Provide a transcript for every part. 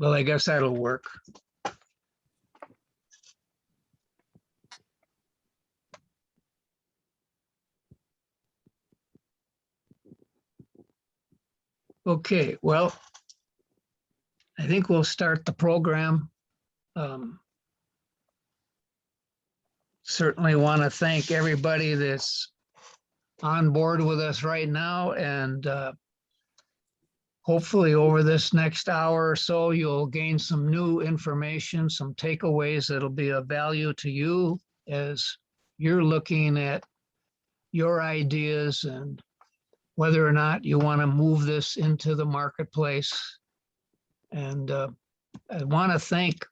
Well, I guess that'll work. Okay, well, I think we'll start the program. Certainly want to thank everybody that's on board with us right now, and hopefully over this next hour or so, you'll gain some new information, some takeaways that'll be of value to you as you're looking at your ideas and whether or not you want to move this into the marketplace. And I want to thank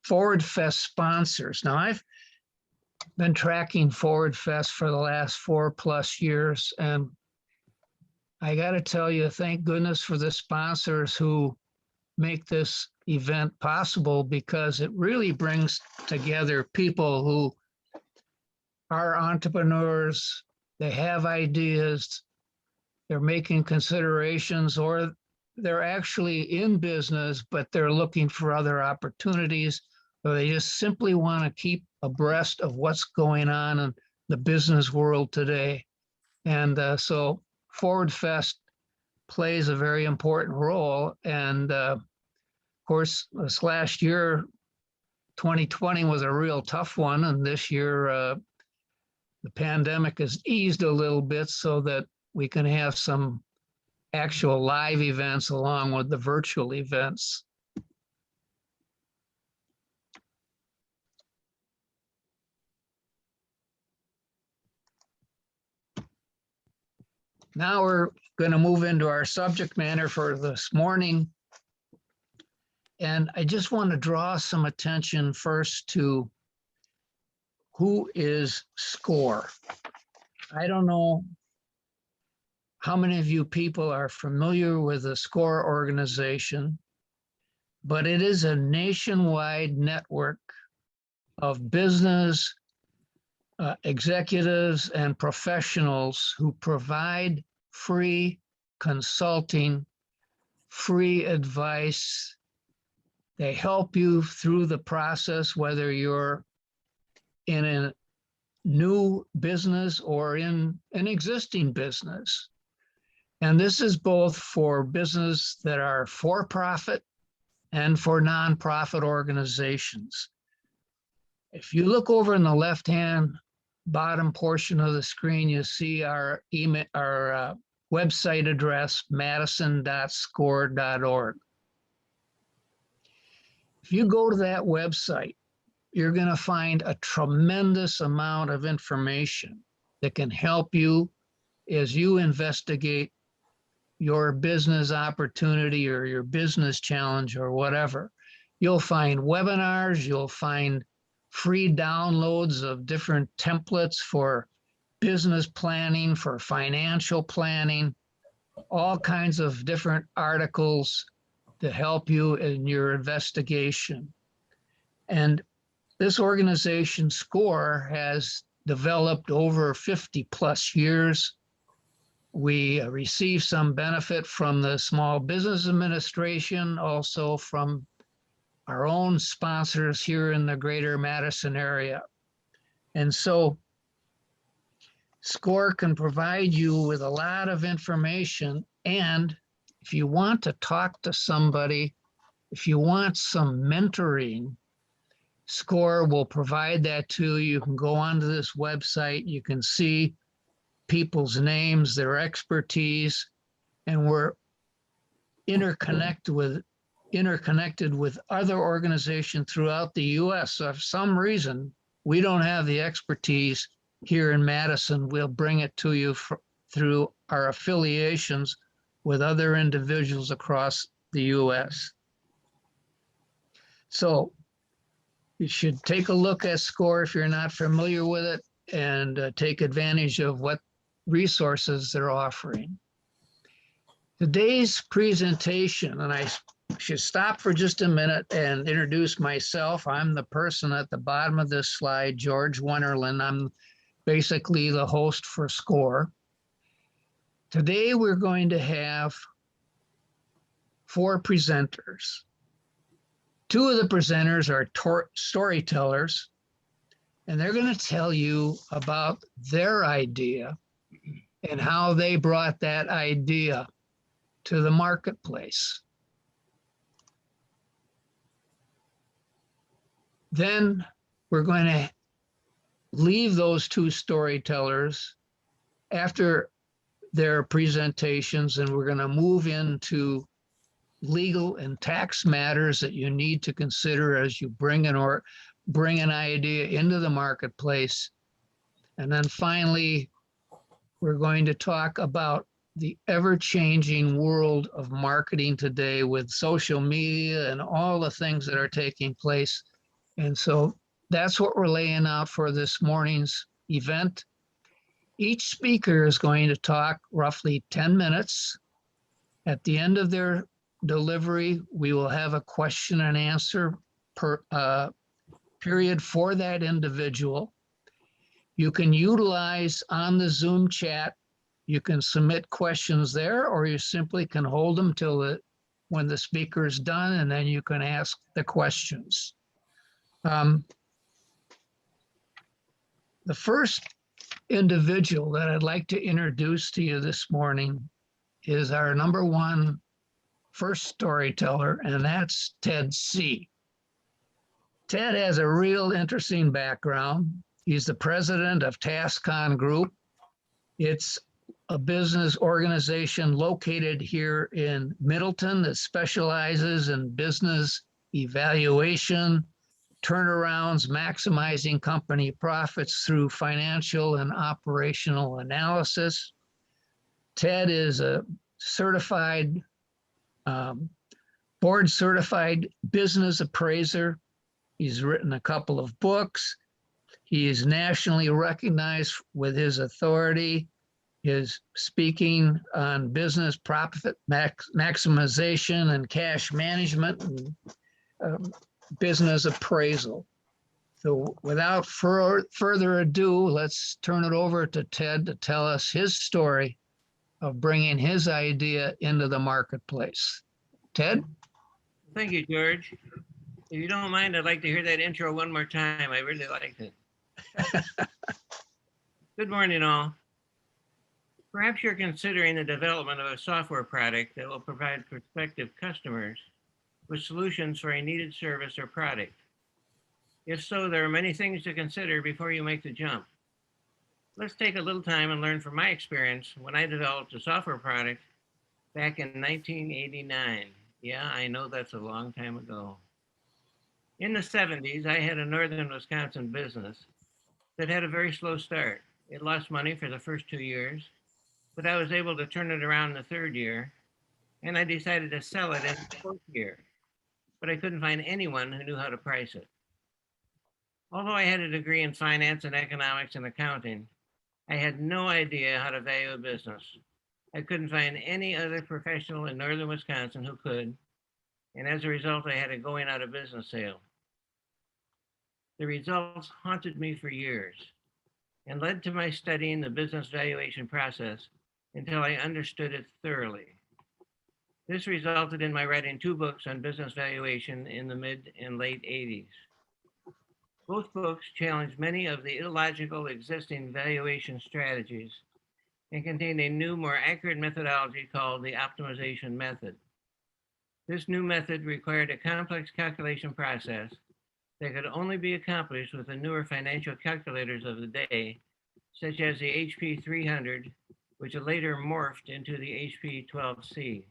Forward Fest sponsors. Now, I've been tracking Forward Fest for the last 4+ years, and I got to tell you, thank goodness for the sponsors who make this event possible, because it really brings together people who are entrepreneurs. They have ideas, they're making considerations, or they're actually in business, but they're looking for other opportunities, or they just simply want to keep abreast of what's going on in the business world today. And so Forward Fest plays a very important role. And of course, this last year, 2020 was a real tough one. And this year, the pandemic has eased a little bit so that we can have some actual live events along with the virtual events. Now we're going to move into our subject matter for this morning. And I just want to draw some attention first to who is SCORE. I don't know how many of you people are familiar with the SCORE organization, but it is a nationwide network of business executives and professionals who provide free consulting, free advice. They help you through the process, whether you're in a new business or in an existing business. And this is both for business that are for-profit and for nonprofit organizations. If you look over in the left-hand bottom portion of the screen, you see our email, our website address, madison.score.org. If you go to that website, you're going to find a tremendous amount of information that can help you as you investigate your business opportunity or your business challenge or whatever. You'll find webinars, you'll find free downloads of different templates for business planning, for financial planning, all kinds of different articles to help you in your investigation. And this organization, SCORE, has developed over 50+ years. We receive some benefit from the Small Business Administration, also from our own sponsors here in the greater Madison area. And so SCORE can provide you with a lot of information. And if you want to talk to somebody, if you want some mentoring, SCORE will provide that to you. You can go onto this website, you can see people's names, their expertise, and we're interconnected with other organizations throughout the US. So if for some reason we don't have the expertise here in Madison, we'll bring it to you through our affiliations with other individuals across the US. So you should take a look at SCORE if you're not familiar with it, and take advantage of what resources they're offering. Today's presentation, and I should stop for just a minute and introduce myself. I'm the person at the bottom of this slide, George Wennerlin. I'm basically the host for SCORE. Today we're going to have 4 presenters. Two of the presenters are storytellers, and they're going to tell you about their idea and how they brought that idea to the marketplace. Then we're going to leave those two storytellers after their presentations, and we're going to move into legal and tax matters that you need to consider as you bring an idea into the marketplace. And then finally, we're going to talk about the ever-changing world of marketing today with social media and all the things that are taking place. And so that's what we're laying out for this morning's event. Each speaker is going to talk roughly 10 minutes. At the end of their delivery, we will have a question and answer period for that individual. You can utilize on the Zoom chat, you can submit questions there, or you simply can hold them till when the speaker is done, and then you can ask the questions. The first individual that I'd like to introduce to you this morning is our number one first storyteller, and that's Ted C. Ted has a real interesting background. He's the president of TaskCon Group. It's a business organization located here in Middleton that specializes in business evaluation, turnarounds, maximizing company profits through financial and operational analysis. Ted is a certified, board certified business appraiser. He's written a couple of books. He is nationally recognized with his authority, his speaking on business profit maximization and cash management and business appraisal. So without further ado, let's turn it over to Ted to tell us his story of bringing his idea into the marketplace. Ted? Thank you, George. If you don't mind, I'd like to hear that intro one more time. I really liked it. Good morning, all. Perhaps you're considering the development of a software product that will provide prospective customers with solutions for a needed service or product. If so, there are many things to consider before you make the jump. Let's take a little time and learn from my experience when I developed a software product back in 1989. Yeah, I know that's a long time ago. In the 70s, I had a northern Wisconsin business that had a very slow start. It lost money for the first 2 years, but I was able to turn it around in the third year, and I decided to sell it in the fourth year, but I couldn't find anyone who knew how to price it. Although I had a degree in finance and economics and accounting, I had no idea how to value a business. I couldn't find any other professional in northern Wisconsin who could, and as a result, I had a going out of business sale. The results haunted me for years and led to my studying the business valuation process until I understood it thoroughly. This resulted in my writing 2 books on business valuation in the mid and late 80s. Both books challenged many of the illogical existing valuation strategies and contained a new, more accurate methodology called the optimization method. This new method required a complex calculation process that could only be accomplished with the newer financial calculators of the day, such as the HP 300, which later morphed into the HP 12C.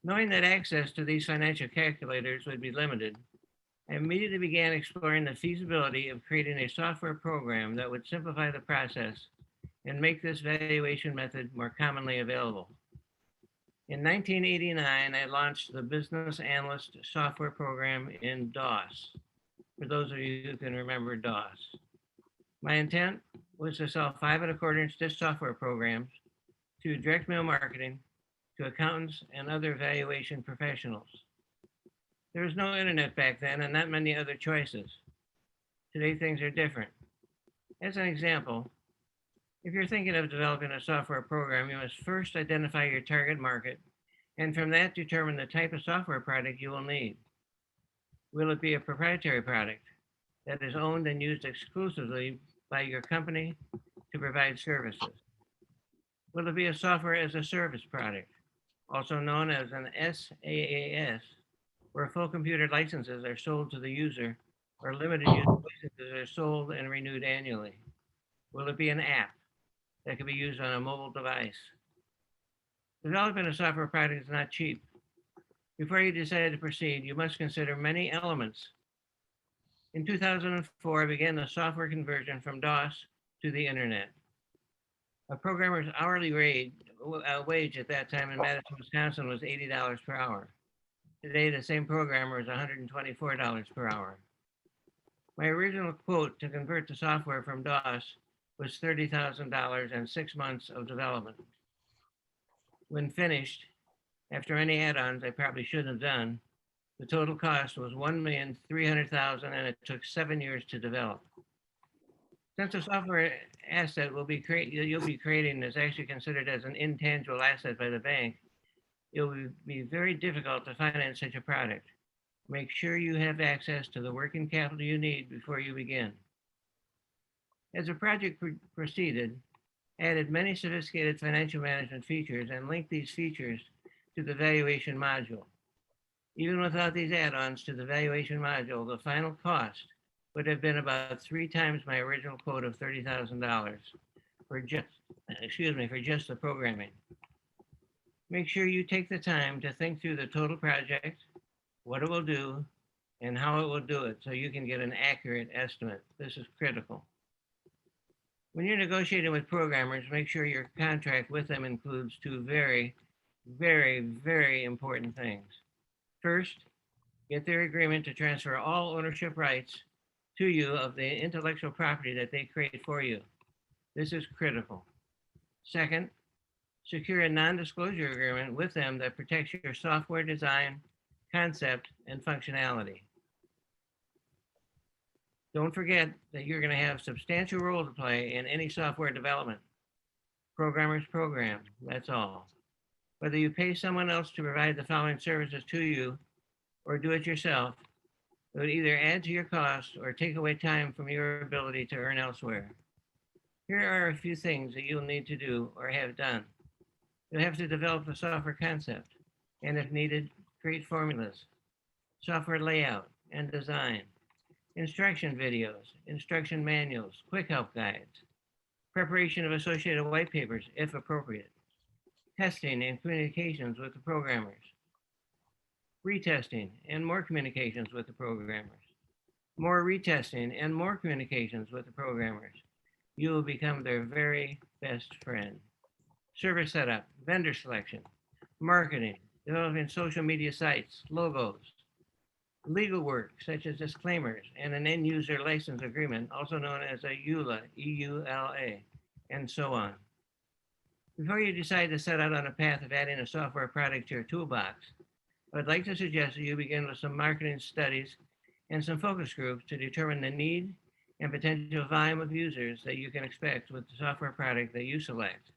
Knowing that access to these financial calculators would be limited, I immediately began exploring the feasibility of creating a software program that would simplify the process and make this valuation method more commonly available. In 1989, I launched the Business Analyst software program in DOS, for those of you who can remember DOS. My intent was to sell 5 1/4-inch disk software programs to direct mail marketing, to accountants and other valuation professionals. There was no internet back then and not many other choices. Today things are different. As an example, if you're thinking of developing a software program, you must first identify your target market and from that determine the type of software product you will need. Will it be a proprietary product that is owned and used exclusively by your company to provide services? Will it be a software as a service product, also known as an SaaS, where full computer licenses are sold to the user or limited use licenses are sold and renewed annually? Will it be an app that can be used on a mobile device? Developing a software product is not cheap. Before you decide to proceed, you must consider many elements. In 2004, I began the software conversion from DOS to the internet. A programmer's hourly wage at that time in Madison, Wisconsin was $80 per hour. Today, the same programmer is $124 per hour. My original quote to convert the software from DOS was $30,000 and 6 months of development. When finished, after any add-ons I probably shouldn't have done, the total cost was $1,300,000 and it took 7 years to develop. Since the software asset you'll be creating is actually considered as an intangible asset by the bank, it will be very difficult to finance such a product. Make sure you have access to the working capital you need before you begin. As the project proceeded, I added many sophisticated financial management features and linked these features to the valuation module. Even without these add-ons to the valuation module, the final cost would have been about 3 times my original quote of $30,000 for just the programming. Make sure you take the time to think through the total project, what it will do, and how it will do it so you can get an accurate estimate. This is critical. When you're negotiating with programmers, make sure your contract with them includes 2 very, very, very important things. First, get their agreement to transfer all ownership rights to you of the intellectual property that they create for you. This is critical. Second, secure a non-disclosure agreement with them that protects your software design, concept, and functionality. Don't forget that you're going to have substantial role to play in any software development. Programmers program, that's all. Whether you pay someone else to provide the following services to you or do it yourself, it would either add to your costs or take away time from your ability to earn elsewhere. Here are a few things that you'll need to do or have done. You'll have to develop a software concept, and if needed, create formulas, software layout and design, instruction videos, instruction manuals, quick help guides, preparation of associated white papers if appropriate, testing and communications with the programmers, retesting and more communications with the programmers, more retesting and more communications with the programmers. You will become their very best friend. Service setup, vendor selection, marketing, developing social media sites, logos, legal work such as disclaimers and an end user license agreement, also known as a EULA, E-U-L-A, and so on. Before you decide to set out on a path of adding a software product to your toolbox, I would like to suggest that you begin with some marketing studies and some focus groups to determine the need and potential volume of users that you can expect with the software product that you select.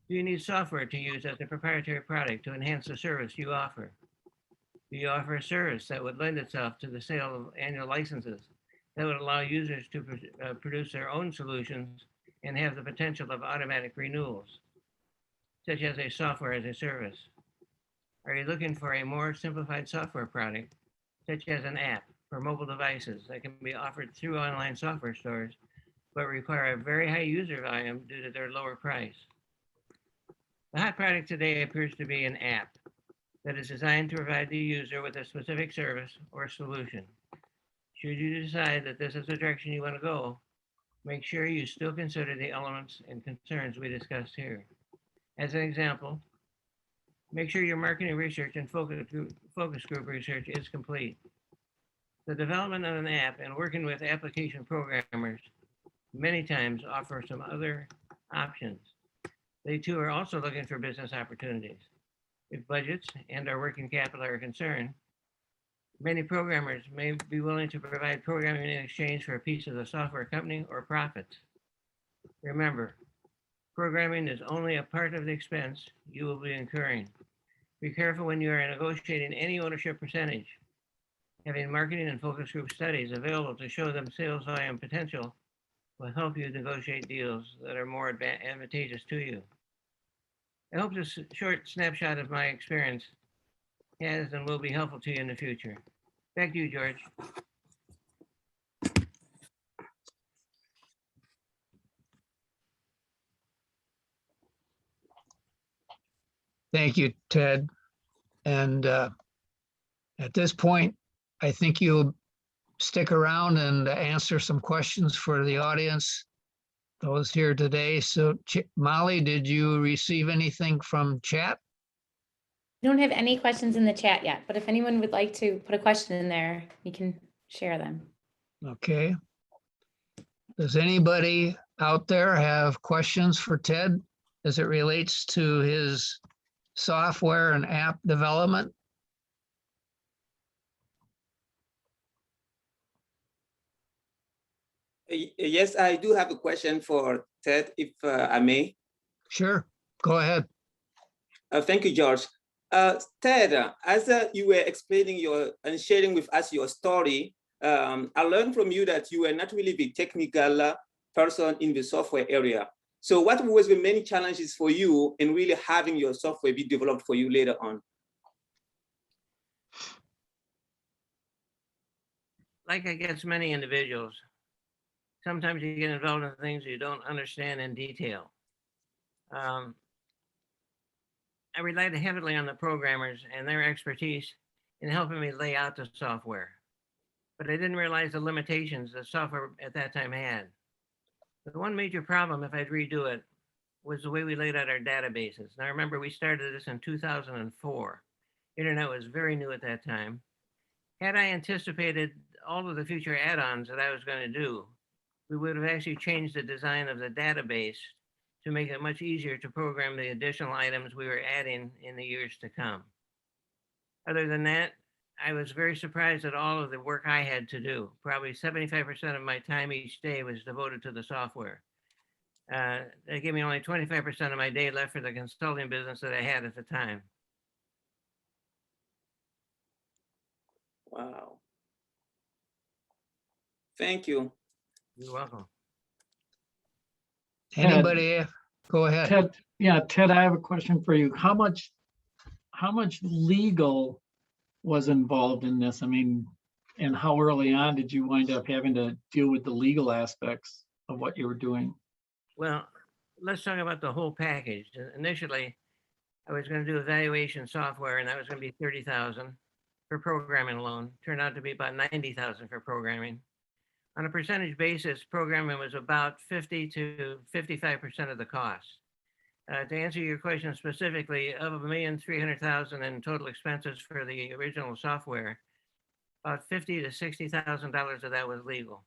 Do you need software to use as a proprietary product to enhance the service you offer? Do you offer a service that would lend itself to the sale of annual licenses that would allow users to produce their own solutions and have the potential of automatic renewals, such as a software as a service? Are you looking for a more simplified software product, such as an app for mobile devices that can be offered through online software stores, but require a very high user volume due to their lower price? The hot product today appears to be an app that is designed to provide the user with a specific service or solution. Should you decide that this is the direction you want to go, make sure you still consider the elements and concerns we discussed here. As an example, make sure your marketing research and focus group research is complete. The development of an app and working with application programmers many times offer some other options. They too are also looking for business opportunities. If budgets and our working capital are concerned, many programmers may be willing to provide programming in exchange for a piece of the software company or profits. Remember, programming is only a part of the expense you will be incurring. Be careful when you are negotiating any ownership percentage. Having marketing and focus group studies available to show them sales volume potential will help you negotiate deals that are more advantageous to you. I hope this short snapshot of my experience has and will be helpful to you in the future. Back to you, George. Thank you, Ted. And at this point, I think you'll stick around and answer some questions for the audience, those here today. So Molly, did you receive anything from chat? We don't have any questions in the chat yet, but if anyone would like to put a question in there, you can share them. Okay. Does anybody out there have questions for Ted as it relates to his software and app development? Yes, I do have a question for Ted, if I may. Sure, go ahead. Thank you, George. Ted, as you were explaining and sharing with us your story, I learned from you that you were not really the technical person in the software area. So what was the many challenges for you in really having your software be developed for you later on? Like I guess many individuals, sometimes you get involved in things you don't understand in detail. I relied heavily on the programmers and their expertise in helping me lay out the software, but I didn't realize the limitations the software at that time had. The one major problem, if I'd redo it, was the way we laid out our databases. Now remember, we started this in 2004. Internet was very new at that time. Had I anticipated all of the future add-ons that I was going to do, we would have actually changed the design of the database to make it much easier to program the additional items we were adding in the years to come. Other than that, I was very surprised at all of the work I had to do. Probably 75% of my time each day was devoted to the software. That gave me only 25% of my day left for the consulting business that I had at the time. Wow. Thank you. You're welcome. Anybody? Go ahead. Ted, yeah, Ted, I have a question for you. How much legal was involved in this? I mean, and how early on did you wind up having to deal with the legal aspects of what you were doing? Well, let's talk about the whole package. Initially, I was going to do evaluation software, and that was going to be $30,000 for programming alone. Turned out to be about $90,000 for programming. On a percentage basis, programming was about 50 to 55% of the cost. To answer your question specifically, of $1,300,000 in total expenses for the original software, about $50,000 to $60,000 of that was legal.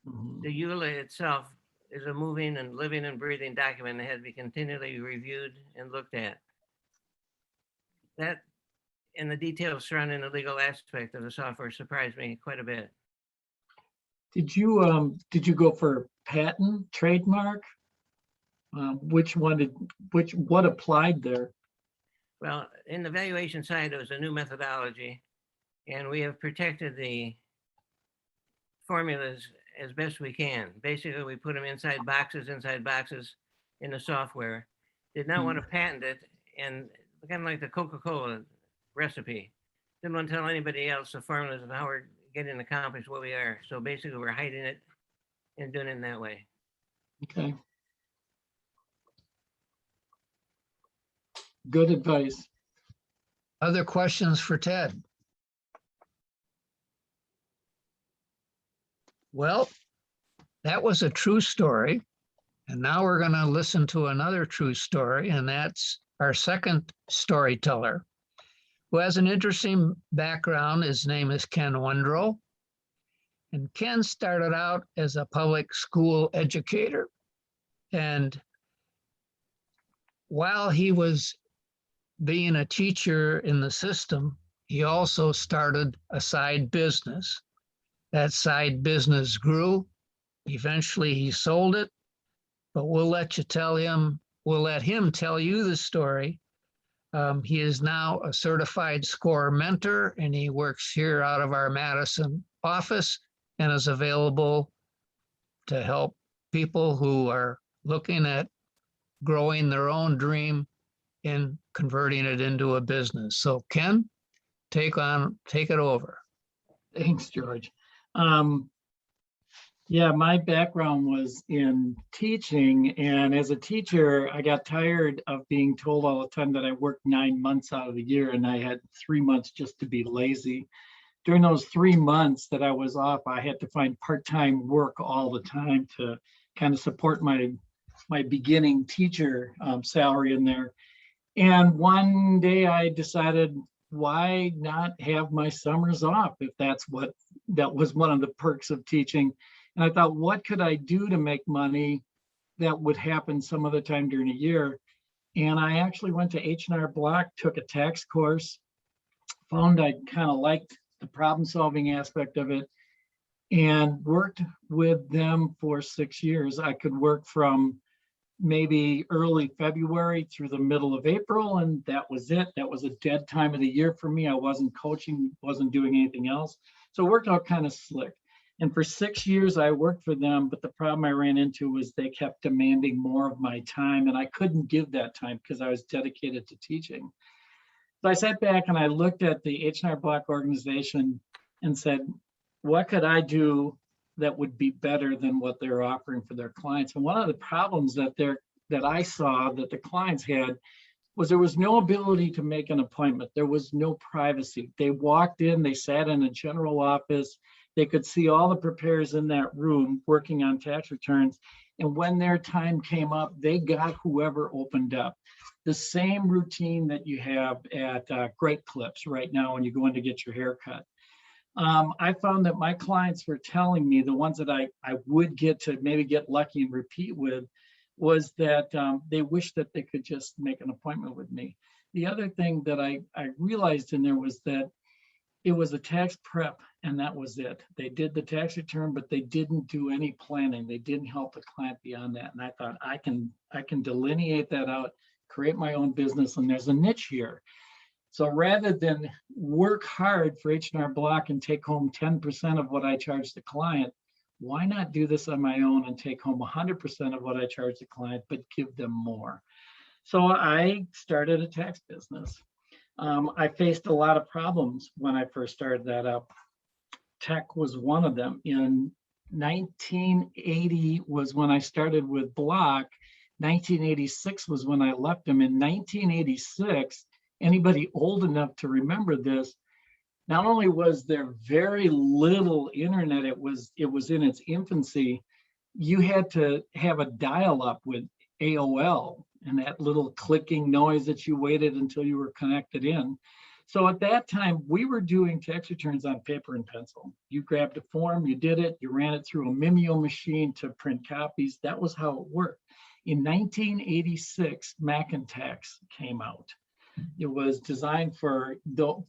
Mhm. The EULA itself is a moving and living and breathing document that had to be continually reviewed and looked at. That and the details surrounding the legal aspect of the software surprised me quite a bit. Did you go for patent, trademark? What applied there? Well, in the valuation side, it was a new methodology, and we have protected the formulas as best we can. Basically, we put them inside boxes in the software. Did not want to patent it, and kind of like the Coca-Cola recipe. Didn't want to tell anybody else the formulas of how we're getting accomplished what we are. So basically, we're hiding it and doing it in that way. Okay. Good advice. Other questions for Ted? Well, that was a true story. And now we're going to listen to another true story, and that's our second storyteller, who has an interesting background. His name is Ken Wendrow. And Ken started out as a public school educator. And while he was being a teacher in the system, he also started a side business. That side business grew. Eventually he sold it, but we'll let him tell you the story He is now a certified SCORE mentor, and he works here out of our Madison office and is available to help people who are looking at growing their own dream and converting it into a business. So Ken, take it over. Thanks, George. Yeah, my background was in teaching, and as a teacher, I got tired of being told all the time that I worked 9 months out of the year, and I had 3 months just to be lazy. During those 3 months that I was off, I had to find part-time work all the time to kind of support my beginning teacher salary in there. And one day I decided, why not have my summers off if that was one of the perks of teaching. And I thought, what could I do to make money that would happen some other time during a year? And I actually went to H&R Block, took a tax course, found I kind of liked the problem solving aspect of it, and worked with them for 6 years. I could work from maybe early February through the middle of April, and that was it. That was a dead time of the year for me. I wasn't coaching, wasn't doing anything else. So it worked out kind of slick. And for 6 years, I worked for them, but the problem I ran into was they kept demanding more of my time, and I couldn't give that time because I was dedicated to teaching. So I sat back and I looked at the H&R Block organization and said, what could I do that would be better than what they're offering for their clients? And one of the problems that I saw that the clients had was there was no ability to make an appointment. There was no privacy. They walked in, they sat in a general office, they could see all the preparers in that room working on tax returns. And when their time came up, they got whoever opened up. The same routine that you have at Great Clips right now when you go in to get your hair cut. I found that my clients were telling me, the ones that I would get to maybe get lucky and repeat with, was that they wish that they could just make an appointment with me. The other thing that I realized in there was that it was a tax prep and that was it. They did the tax return, but they didn't do any planning. They didn't help the client beyond that. And I thought I can delineate that out, create my own business, and there's a niche here. So rather than work hard for H&R Block and take home 10% of what I charge the client, why not do this on my own and take home 100% of what I charge the client, but give them more? So I started a tax business. I faced a lot of problems when I first started that up. Tech was one of them. In 1980 was when I started with Block. 1986 was when I left them. In 1986, anybody old enough to remember this, not only was there very little internet, it was in its infancy. You had to have a dial-up with AOL and that little clicking noise that you waited until you were connected in. So at that time, we were doing tax returns on paper and pencil. You grabbed a form, you did it, you ran it through a Mimeo machine to print copies. That was how it worked. In 1986, Macintax came out. It was designed for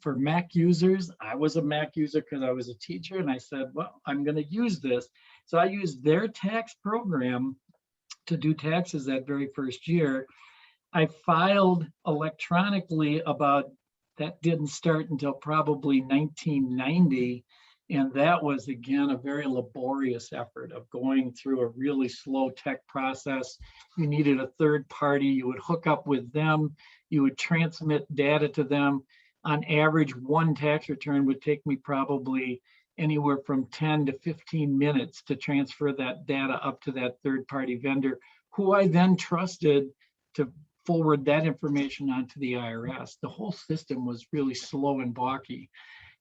Mac users. I was a Mac user because I was a teacher, and I said, well, I'm going to use this. So I used their tax program to do taxes that very first year. I filed electronically that didn't start until probably 1990. And that was, again, a very laborious effort of going through a really slow tech process. You needed a third party. You would hook up with them. You would transmit data to them. On average, one tax return would take me probably anywhere from 10 to 15 minutes to transfer that data up to that third party vendor, who I then trusted to forward that information onto the IRS. The whole system was really slow and balky.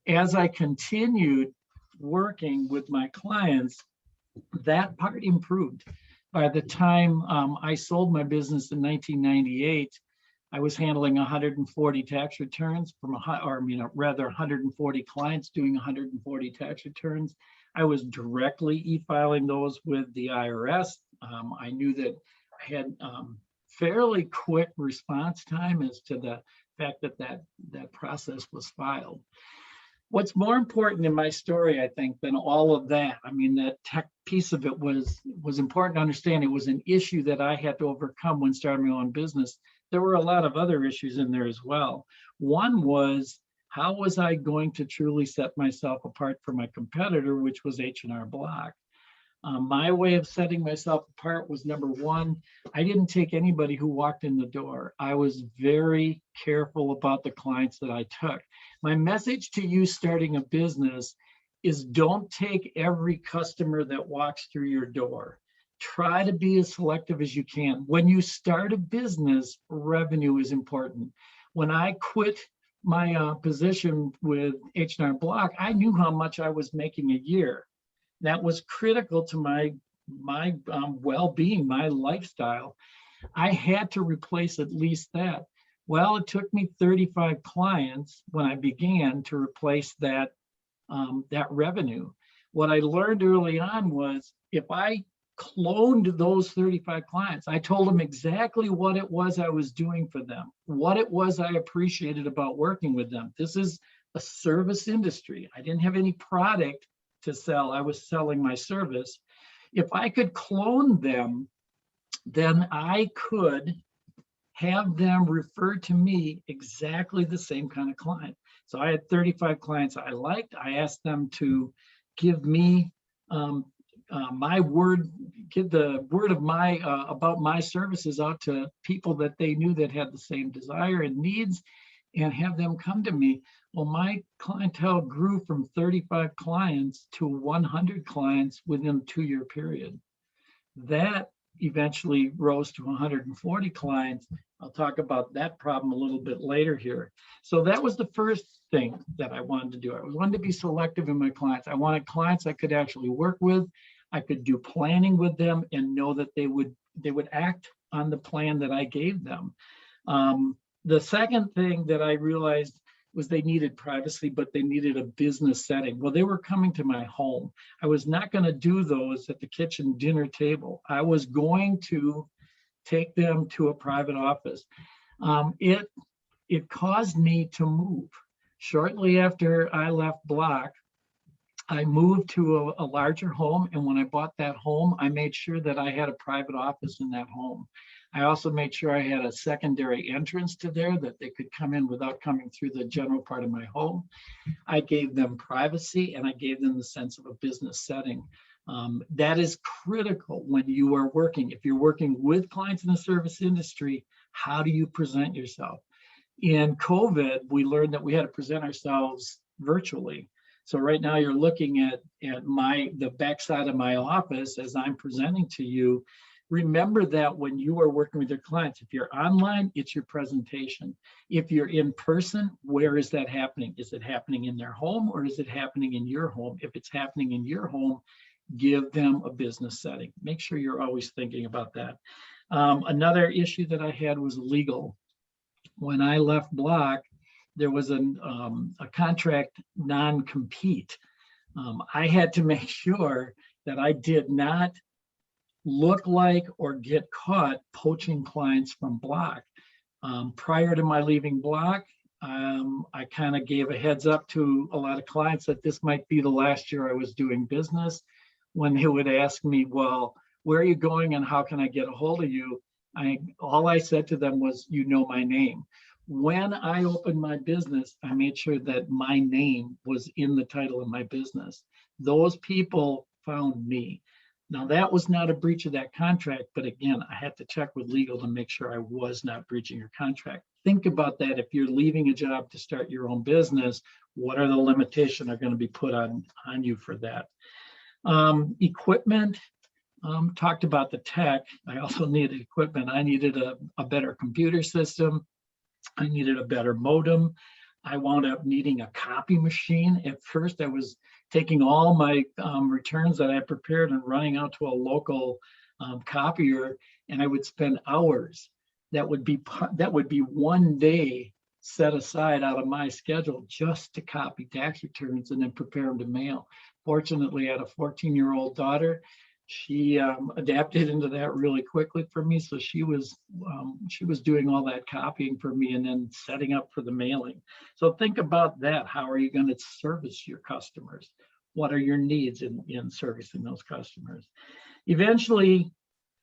As I continued working with my clients, that part improved. By the time I sold my business in 1998, I was handling 140 tax returns from 140 clients doing 140 tax returns. I was directly e-filing those with the IRS. I knew that I had fairly quick response time as to the fact that process was filed. What's more important in my story, I think, than all of that, I mean, that tech piece of it was important to understand. It was an issue that I had to overcome when starting my own business. there were a lot of other issues in there as well. One was, how was I going to truly set myself apart from my competitor, which was H&R Block? My way of setting myself apart was, number one, I didn't take anybody who walked in the door. I was very careful about the clients that I took. My message to you starting a business is, don't take every customer that walks through your door. Try to be as selective as you can. When you start a business, revenue is important. When I quit my position with H&R Block, I knew how much I was making a year. That was critical to my well-being, my lifestyle. I had to replace at least that. Well, it took me 35 clients when I began to replace that revenue. What I learned early on was, if I cloned those 35 clients, I told them exactly what it was I was doing for them, what it was I appreciated about working with them. This is a service industry. I didn't have any product to sell. I was selling my service. If I could clone them, then I could have them refer to me exactly the same kind of client. So I had 35 clients I liked. I asked them to give me my word, get the word of my about my services out to people that they knew that had the same desire and needs, and have them come to me. Well, my clientele grew from 35 clients to 100 clients within a 2-year period. That eventually rose to 140 clients. I'll talk about that problem a little bit later here. So that was the first thing that I wanted to do. I wanted to be selective in my clients. I wanted clients I could actually work with. I could do planning with them and know that they would act on the plan that I gave them. The second thing that I realized was they needed privacy, but they needed a business setting. Well, they were coming to my home. I was not going to do those at the kitchen dinner table. I was going to take them to a private office. It caused me to move. Shortly after I left Block, I moved to a larger home. And when I bought that home, I made sure that I had a private office in that home. I also made sure I had a secondary entrance to there, that they could come in without coming through the general part of my home. I gave them privacy, and I gave them the sense of a business setting. That is critical when you are working. If you're working with clients in the service industry, how do you present yourself? In COVID, we learned that we had to present ourselves virtually. So right now you're looking at the backside of my office as I'm presenting to you. Remember that when you are working with your clients, if you're online, it's your presentation. If you're in person, where is that happening? Is it happening in their home, or is it happening in your home? If it's happening in your home, give them a business setting. Make sure you're always thinking about that. Another issue that I had was legal. When I left Block, there was a contract non-compete. I had to make sure that I did not look like or get caught poaching clients from Block. Prior to my leaving Block, I kind of gave a heads up to a lot of clients that this might be the last year I was doing business. When they would ask me, well, where are you going and how can I get a hold of you? All I said to them was, you know my name. When I opened my business, I made sure that my name was in the title of my business. Those people found me. Now, that was not a breach of that contract, but again, I had to check with legal to make sure I was not breaching your contract. Think about that. If you're leaving a job to start your own business, what are the limitations that are going to be put on you for that? Equipment, talked about the tech. I also needed equipment. I needed a better computer system. I needed a better modem. I wound up needing a copy machine. At first, I was taking all my returns that I prepared and running out to a local copier, and I would spend hours. That would be one day set aside out of my schedule just to copy tax returns and then prepare them to mail. Fortunately, I had a 14-year-old daughter. She adapted into that really quickly for me. So she was doing all that copying for me and then setting up for the mailing. So think about that. How are you going to service your customers? What are your needs in servicing those customers? Eventually,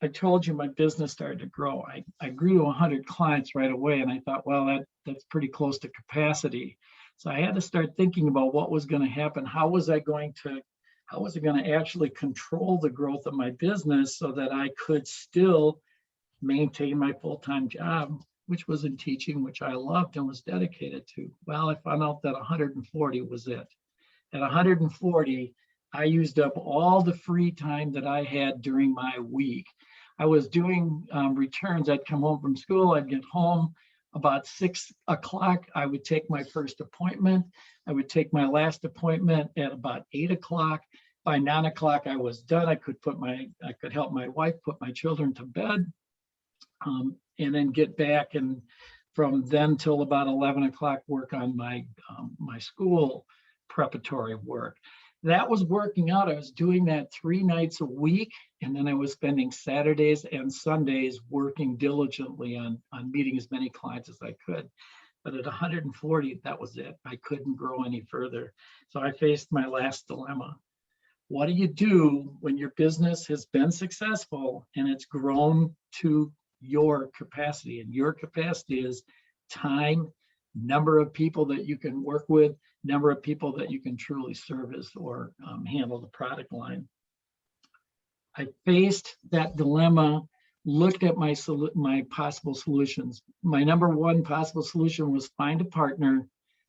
I told you my business started to grow. I grew to 100 clients right away, and I thought, well, that's pretty close to capacity. So I had to start thinking about what was going to happen. How was I going to actually control the growth of my business so that I could still maintain my full-time job, which was in teaching, which I loved and was dedicated to? Well, I found out that 140 was it. At 140, I used up all the free time that I had during my week. I was doing returns. I'd come home from school, I'd get home about 6 o'clock. I would take my first appointment. I would take my last appointment at about 8 o'clock. By 9 o'clock, I was done. I could help my wife put my children to bed, and then get back, and from then till about 11 o'clock, work on my school preparatory work. That was working out. I was doing that 3 nights a week, and then I was spending Saturdays and Sundays working diligently on meeting as many clients as I could. But at 140, that was it. I couldn't grow any further. So I faced my last dilemma. What do you do when your business has been successful and it's grown to your capacity? And your capacity is time, number of people that you can work with, number of people that you can truly service or handle the product line. I faced that dilemma, looked at my possible solutions. My number one possible solution was find a partner,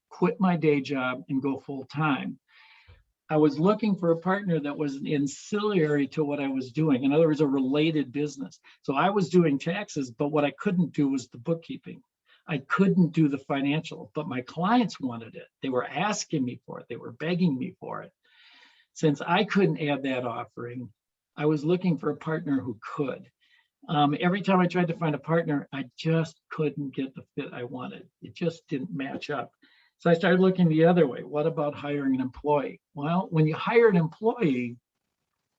quit my day job, and go full time. I was looking for a partner that was ancillary to what I was doing. In other words, a related business. So I was doing taxes, but what I couldn't do was the bookkeeping. I couldn't do the financial, but my clients wanted it. They were asking me for it. They were begging me for it. Since I couldn't add that offering, I was looking for a partner who could. Every time I tried to find a partner, I just couldn't get the fit I wanted. It just didn't match up. So I started looking the other way. What about hiring an employee? Well, when you hire an employee,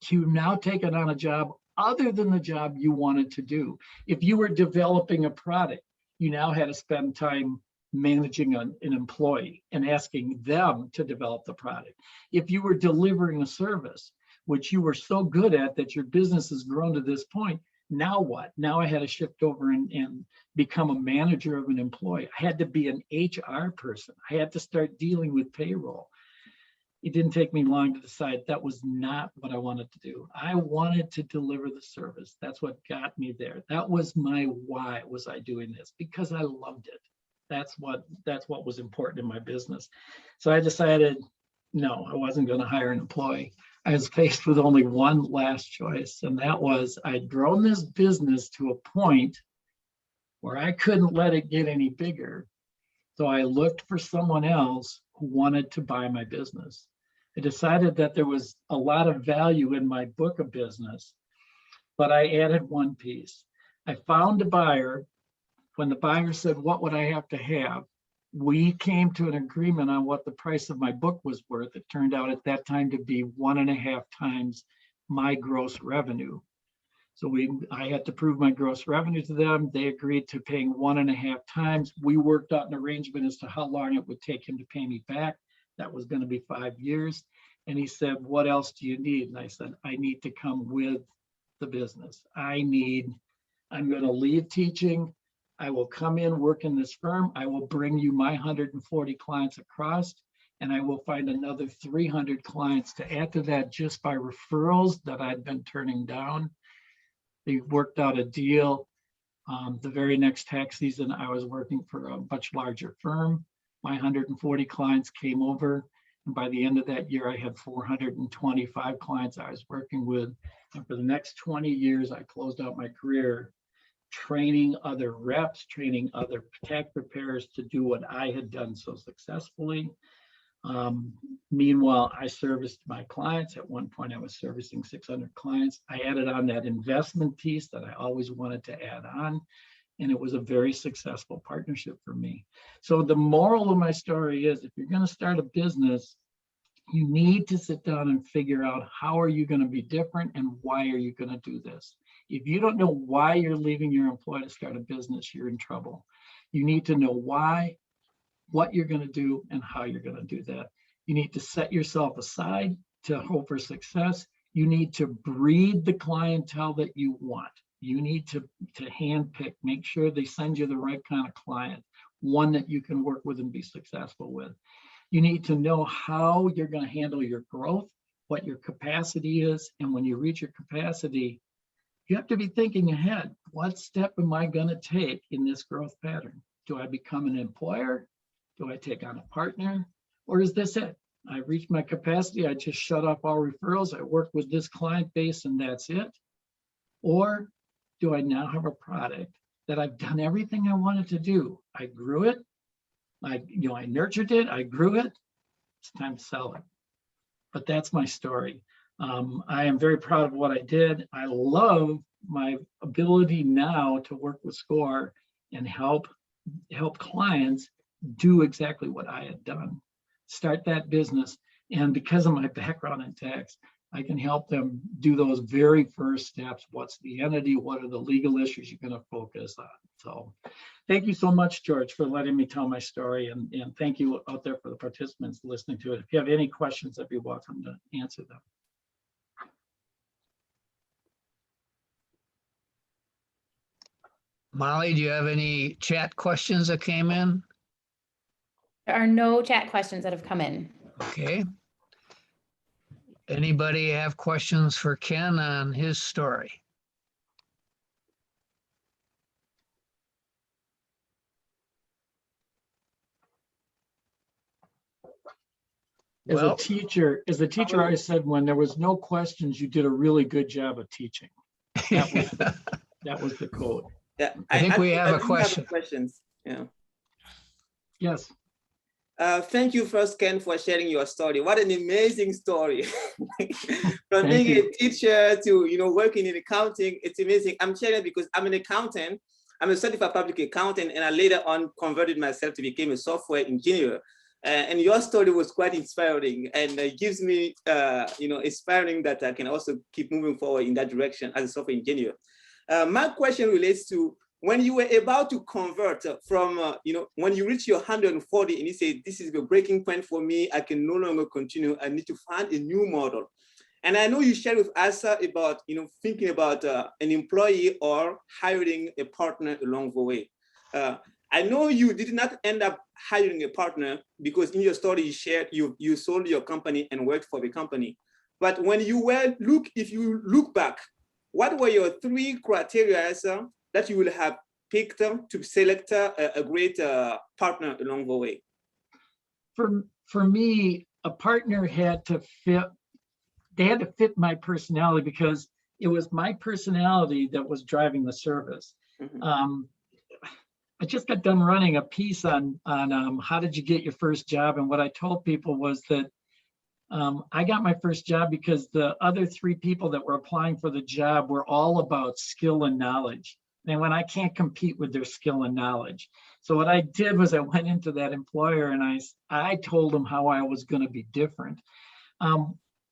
you've now taken on a job other than the job you wanted to do. If you were developing a product, you now had to spend time managing an employee and asking them to develop the product. If you were delivering a service, which you were so good at that your business has grown to this point, now what? Now I had to shift over and become a manager of an employee. I had to be an HR person. I had to start dealing with payroll. It didn't take me long to decide that was not what I wanted to do. I wanted to deliver the service. That's what got me there. That was my why was I doing this, because I loved it. That's what was important in my business. So I decided, no, I wasn't going to hire an employee. I was faced with only one last choice, and that was I'd grown this business to a point where I couldn't let it get any bigger. So I looked for someone else who wanted to buy my business. I decided that there was a lot of value in my book of business, but I added one piece. I found a buyer. When the buyer said, what would I have to have? We came to an agreement on what the price of my book was worth. It turned out at that time to be 1.5 times my gross revenue. So I had to prove my gross revenue to them. They agreed to paying 1.5 times. We worked out an arrangement as to how long it would take him to pay me back. That was going to be 5 years. And he said, what else do you need? And I said, I need to come with the business. I'm going to leave teaching. I will come in, work in this firm. I will bring you my 140 clients across, and I will find another 300 clients to add to that just by referrals that I'd been turning down. They worked out a deal. The very next tax season, I was working for a much larger firm. My 140 clients came over, and by the end of that year, I had 425 clients I was working with. And for the next 20 years, I closed out my career training other reps, training other tax preparers to do what I had done so successfully. Meanwhile, I serviced my clients. At one point, I was servicing 600 clients. I added on that investment piece that I always wanted to add on, and it was a very successful partnership for me. So the moral of my story is, if you're going to start a business, you need to sit down and figure out how are you going to be different and why are you going to do this. If you don't know why you're leaving your employer to start a business, you're in trouble. You need to know why, what you're going to do, and how you're going to do that. You need to set yourself aside to hope for success. You need to breed the clientele that you want. You need to handpick, make sure they send you the right kind of client, one that you can work with and be successful with. You need to know how you're going to handle your growth, what your capacity is. And when you reach your capacity, you have to be thinking ahead. What step am I going to take in this growth pattern? Do I become an employer? Do I take on a partner? Or is this it? I reached my capacity. I just shut off all referrals. I work with this client base and that's it. Or do I now have a product that I've done everything I wanted to do? I grew it. I nurtured it. I grew it. It's time to sell it. But that's my story. I am very proud of what I did. I love my ability now to work with SCORE and help clients do exactly what I had done. Start that business. And because of my background in tax, I can help them do those very first steps. What's the entity? What are the legal issues you're going to focus on? So thank you so much, George, for letting me tell my story. And thank you out there for the participants listening to it. If you have any questions, I'd be welcome to answer them. Molly, do you have any chat questions that came in? There are no chat questions that have come in. Okay. Anybody have questions for Ken on his story? As Well, a teacher, I said, when there was no questions, you did a really good job of teaching. That was the code. Yeah, I think we have a do question. Questions. Yeah. Yes. Thank you first, Ken, for sharing your story. What an amazing story. From Thank being you. a teacher to working in accounting, it's amazing. I'm sharing because I'm an accountant. I'm a certified public accountant, and I later on converted myself to become a software engineer. And your story was quite inspiring, and it gives me, inspiring that I can also keep moving forward in that direction as a software engineer. My question relates to when you were about to convert from, when you reach your 140 and you say, this is the breaking point for me, I can no longer continue, I need to find a new model. And I know you shared with us about, thinking about an employee or hiring a partner along the way. I know you did not end up hiring a partner because in your story you shared, you sold your company and worked for the company. But when if you look back, what were your 3 criteria that you will have picked to select a great partner along the way? For me, a partner had to fit. They had to fit my personality because it was my personality that was driving the service. Mm-hmm. I just got done running a piece on how did you get your first job, and what I told people was that I got my first job because the other 3 people that were applying for the job were all about skill and knowledge. And when I can't compete with their skill and knowledge. So what I did was I went into that employer and I told them how I was going to be different.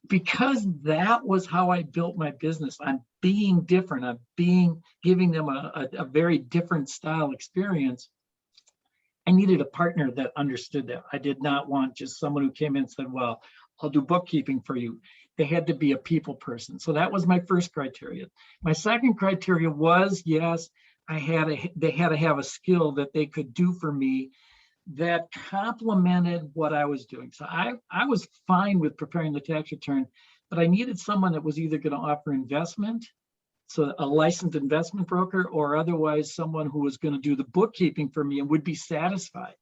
Because that was how I built my business. I'm being different. Giving them a very different style experience. I needed a partner that understood that. I did not want just someone who came in and said, well, I'll do bookkeeping for you. They had to be a people person. So that was my first criteria. My second criteria was, yes, they had to have a skill that they could do for me that complemented what I was doing. So I was fine with preparing the tax return, but I needed someone that was either going to offer investment, so a licensed investment broker, or otherwise someone who was going to do the bookkeeping for me and would be satisfied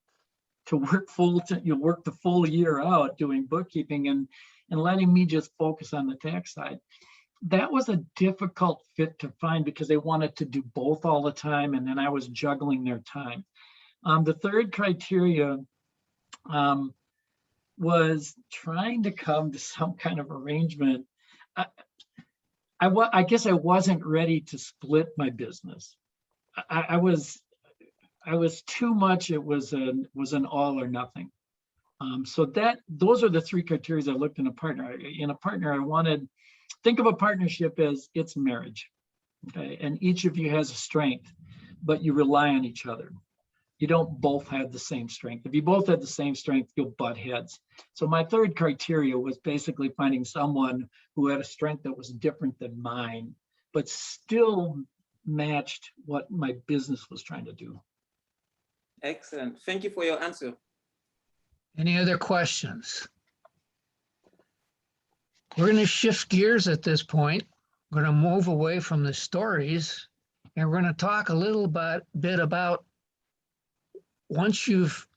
to work work the full year out doing bookkeeping and letting me just focus on the tax side. That was a difficult fit to find because they wanted to do both all the time, and then I was juggling their time. The third criteria was trying to come to some kind of arrangement. I guess I wasn't ready to split my business. I was too much. It was an all or nothing. So those are the 3 criteria I looked in a partner. In a partner, think of a partnership as it's marriage, okay? And each of you has a strength, but you rely on each other. You don't both have the same strength. If you both had the same strength, you'll butt heads. So my third criteria was basically finding someone who had a strength that was different than mine, but still matched what my business was trying to do. Excellent. Thank you for your answer. Any other questions? We're going to shift gears at this point. We're going to move away from the stories, and we're going to talk a little bit about once you've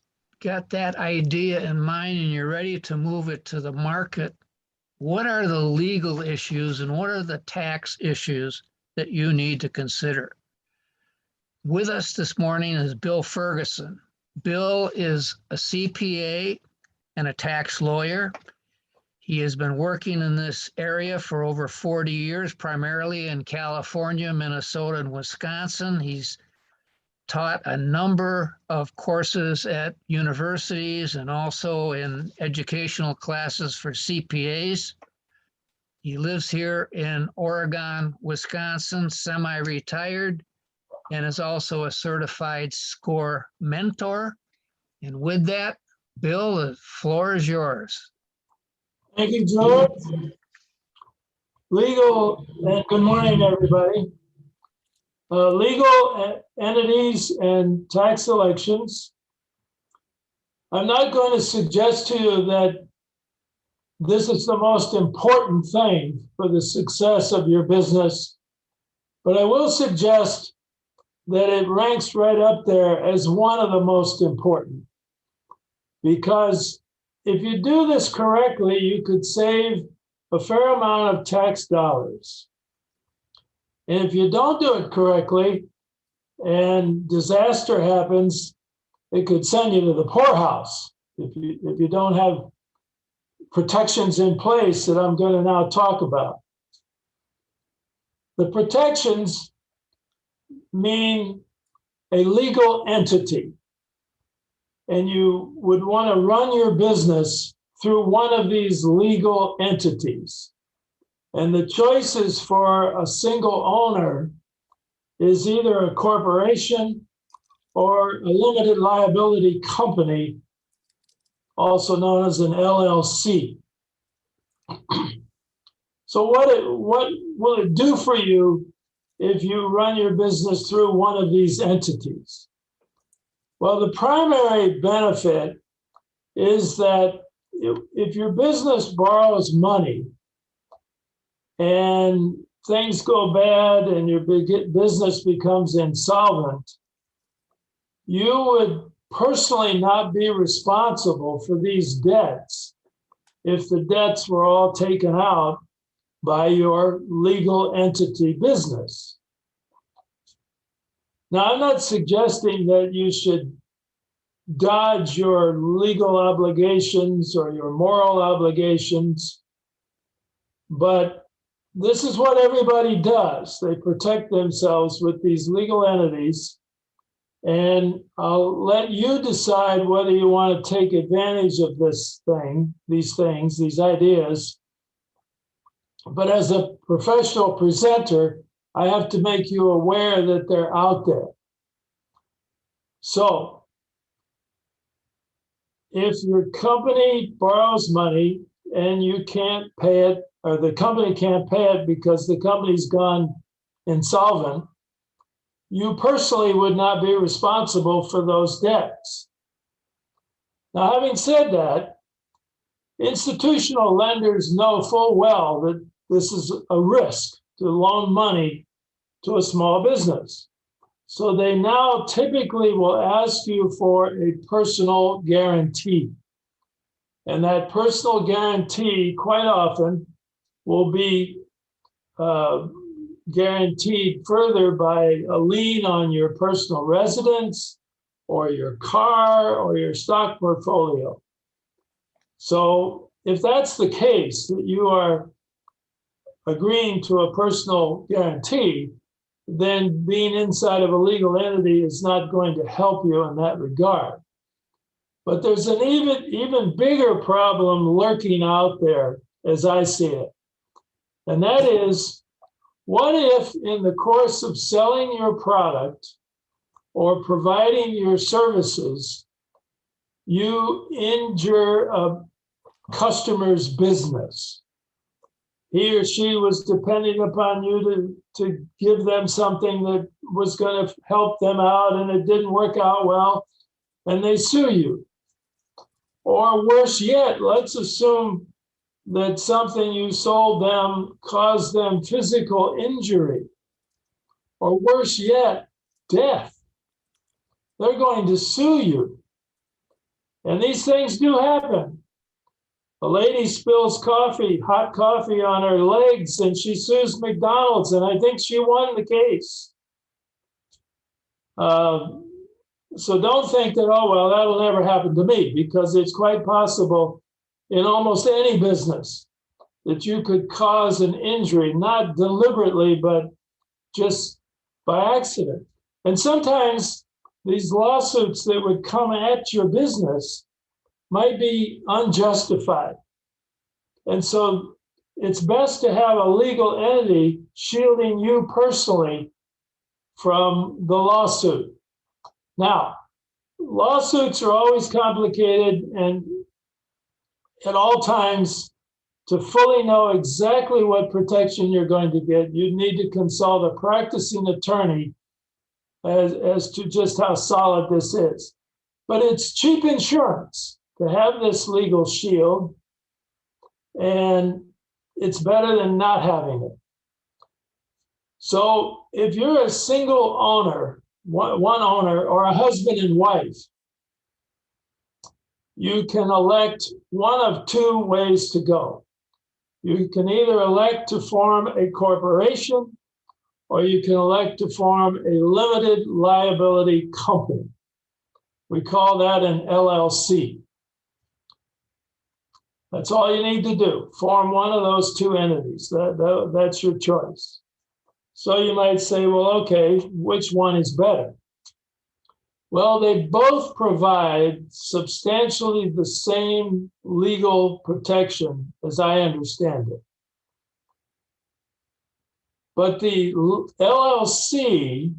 got that idea in mind and you're ready to move it to the market, what are the legal issues and what are the tax issues that you need to consider? With us this morning is Bill Ferguson. Bill is a CPA and a tax lawyer. He has been working in this area for over 40 years, primarily in California, Minnesota, and Wisconsin. He's taught a number of courses at universities and also in educational classes for CPAs. He lives here in Oregon, Wisconsin, semi-retired, and is also a certified SCORE mentor. And with that, Bill, the floor is yours. Thank you, George. Legal, and good morning, everybody. Legal entities and tax elections. I'm not going to suggest to you that this is the most important thing for the success of your business, but I will suggest that it ranks right up there as one of the most important. Because if you do this correctly, you could save a fair amount of tax dollars. And if you don't do it correctly and disaster happens, it could send you to the poorhouse if you don't have protections in place that I'm going to now talk about. The protections mean a legal entity, and you would want to run your business through one of these legal entities. And the choices for a single owner is either a corporation or a limited liability company, also known as an LLC. So what will it do for you if you run your business through one of these entities? Well, the primary benefit is that if your business borrows money and things go bad and your business becomes insolvent, you would personally not be responsible for these debts if the debts were all taken out by your legal entity business. Now, I'm not suggesting that you should dodge your legal obligations or your moral obligations, but this is what everybody does. They protect themselves with these legal entities, and I'll let you decide whether you want to take advantage of these ideas. But as a professional presenter, I have to make you aware that they're out there. So, if your company borrows money and you can't pay it, or the company can't pay it because the company's gone insolvent, you personally would not be responsible for those debts. Now, having said that, institutional lenders know full well that this is a risk to loan money to a small business. So they now typically will ask you for a personal guarantee. And that personal guarantee quite often will be guaranteed further by a lien on your personal residence or your car or your stock portfolio. So if that's the case, that you are agreeing to a personal guarantee, then being inside of a legal entity is not going to help you in that regard. But there's an even bigger problem lurking out there as I see it. And that is, what if in the course of selling your product or providing your services, you injure a customer's business? he or she was depending upon you to give them something that was going to help them out and it didn't work out well, and they sue you. Or worse yet, let's assume that something you sold them caused them physical injury, or worse yet, death. They're going to sue you. And these things do happen. A lady spills coffee, hot coffee on her legs, and she sues McDonald's, and I think she won the case. So don't think that, oh, well, that'll never happen to me, because it's quite possible in almost any business that you could cause an injury, not deliberately, but just by accident. And sometimes these lawsuits that would come at your business might be unjustified. And so it's best to have a legal entity shielding you personally from the lawsuit. Now, lawsuits are always complicated, and at all times, to fully know exactly what protection you're going to get, you need to consult a practicing attorney as to just how solid this is. But it's cheap insurance to have this legal shield, and it's better than not having it. So if you're a single owner, one owner, or a husband and wife, you can elect one of two ways to go. You can either elect to form a corporation, or you can elect to form a limited liability company. We call that an LLC. That's all you need to do. Form one of those two entities. That's your choice. So you might say, well, okay, which one is better? Well, they both provide substantially the same legal protection, as I understand it. But the LLC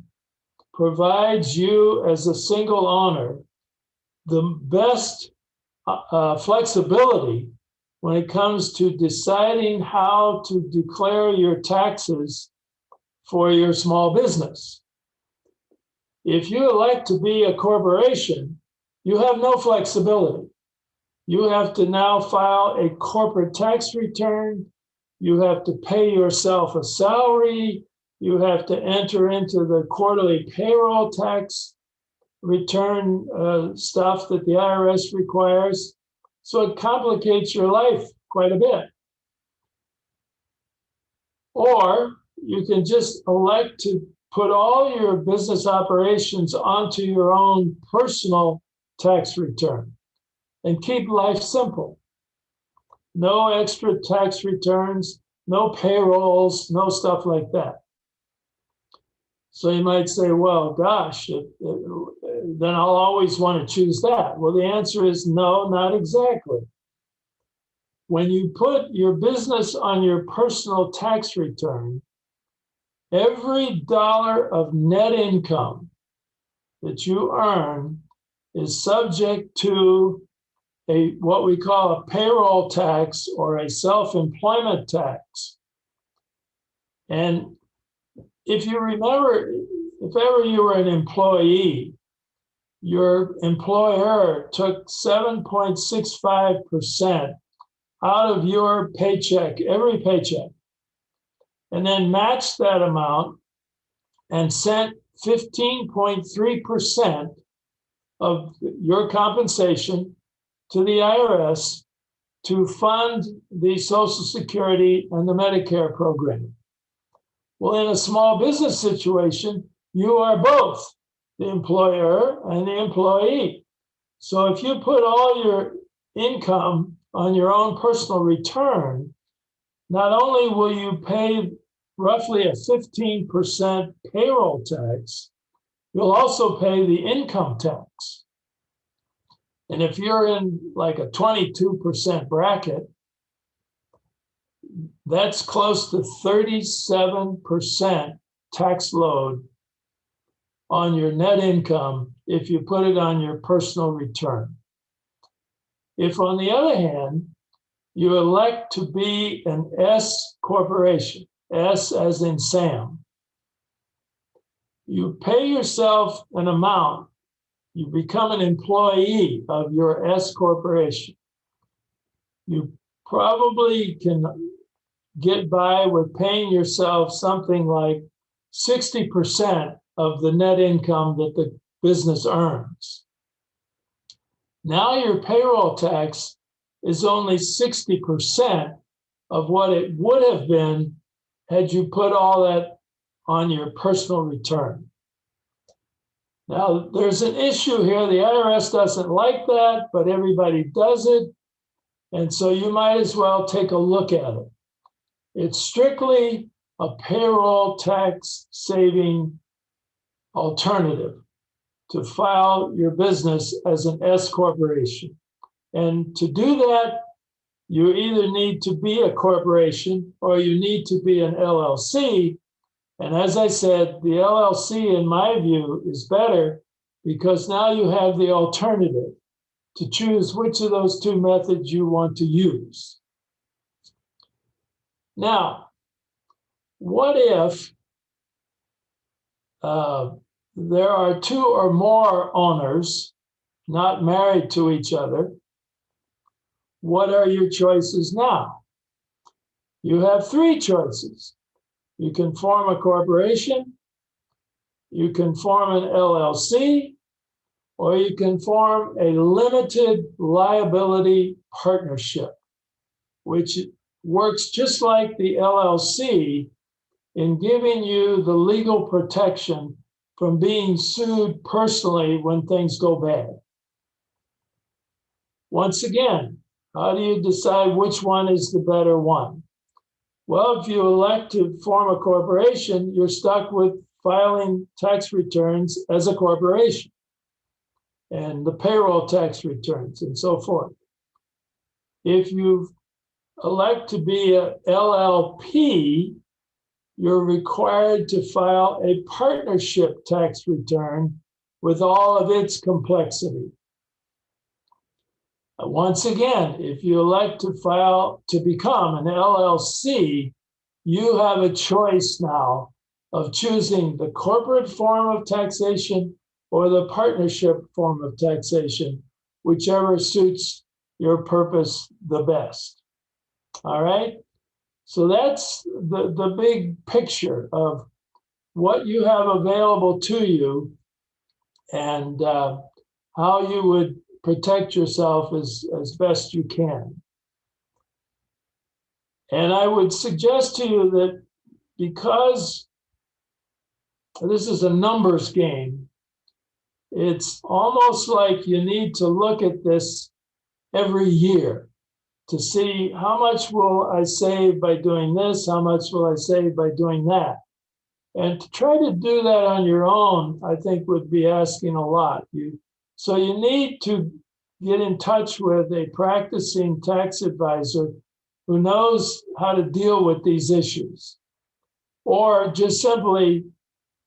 provides you, as a single owner, the best flexibility when it comes to deciding how to declare your taxes for your small business. If you elect to be a corporation, you have no flexibility. You have to now file a corporate tax return. You have to pay yourself a salary. You have to enter into the quarterly payroll tax return stuff that the IRS requires. So it complicates your life quite a bit. Or you can just elect to put all your business operations onto your own personal tax return and keep life simple. No extra tax returns, no payrolls, no stuff like that. So you might say, well, gosh, then I'll always want to choose that. Well, the answer is no, not exactly. When you put your business on your personal tax return, every dollar of net income that you earn is subject to what we call a payroll tax or a self-employment tax. And if you remember, if ever you were an employee, your employer took 7.65% out of your paycheck, every paycheck, and then matched that amount and sent 15.3% of your compensation to the IRS to fund the Social Security and the Medicare program. Well, in a small business situation, you are both the employer and the employee. So if you put all your income on your own personal return, not only will you pay roughly a 15% payroll tax, you'll also pay the income tax. And if you're in like a 22% bracket, that's close to 37% tax load on your net income if you put it on your personal return. If, on the other hand, you elect to be an S corporation, S as in Sam. You pay yourself an amount. You become an employee of your S corporation. You probably can get by with paying yourself something like 60% of the net income that the business earns. Now your payroll tax is only 60% of what it would have been had you put all that on your personal return. Now, there's an issue here. The IRS doesn't like that, but everybody does it. And so you might as well take a look at it. It's strictly a payroll tax saving alternative to file your business as an S corporation. And to do that, you either need to be a corporation or you need to be an LLC. And as I said, the LLC, in my view, is better because now you have the alternative to choose which of those two methods you want to use. Now, what if there are two or more owners not married to each other? What are your choices now? You have three choices. You can form a corporation, you can form an LLC, or you can form a limited liability partnership, which works just like the LLC in giving you the legal protection from being sued personally when things go bad. Once again, how do you decide which one is the better one? Well, if you elect to form a corporation, you're stuck with filing tax returns as a corporation and the payroll tax returns and so forth. If you elect to be a LLP, you're required to file a partnership tax return with all of its complexity. Once again, if you elect to become an LLC, you have a choice now of choosing the corporate form of taxation or the partnership form of taxation, whichever suits your purpose the best. All right? So that's the big picture of what you have available to you and how you would protect yourself as best you can. And I would suggest to you that because this is a numbers game, it's almost like you need to look at this every year to see how much will I save by doing this, how much will I save by doing that. And to try to do that on your own, I think would be asking a lot. So you need to get in touch with a practicing tax advisor who knows how to deal with these issues. Or just simply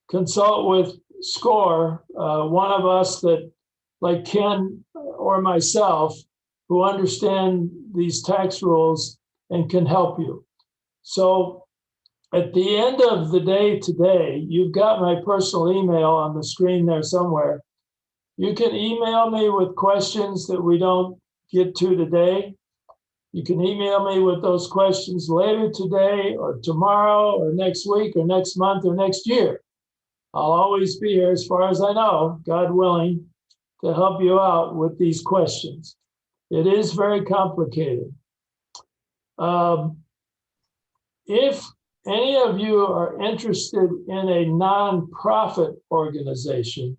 consult with SCORE, one of us that, like Ken or myself, who understand these tax rules and can help you. So at the end of the day today, you've got my personal email on the screen there somewhere. You can email me with questions that we don't get to today. You can email me with those questions later today or tomorrow or next week or next month or next year. I'll always be here, as far as I know, God willing, to help you out with these questions. It is very complicated. If any of you are interested in a nonprofit organization,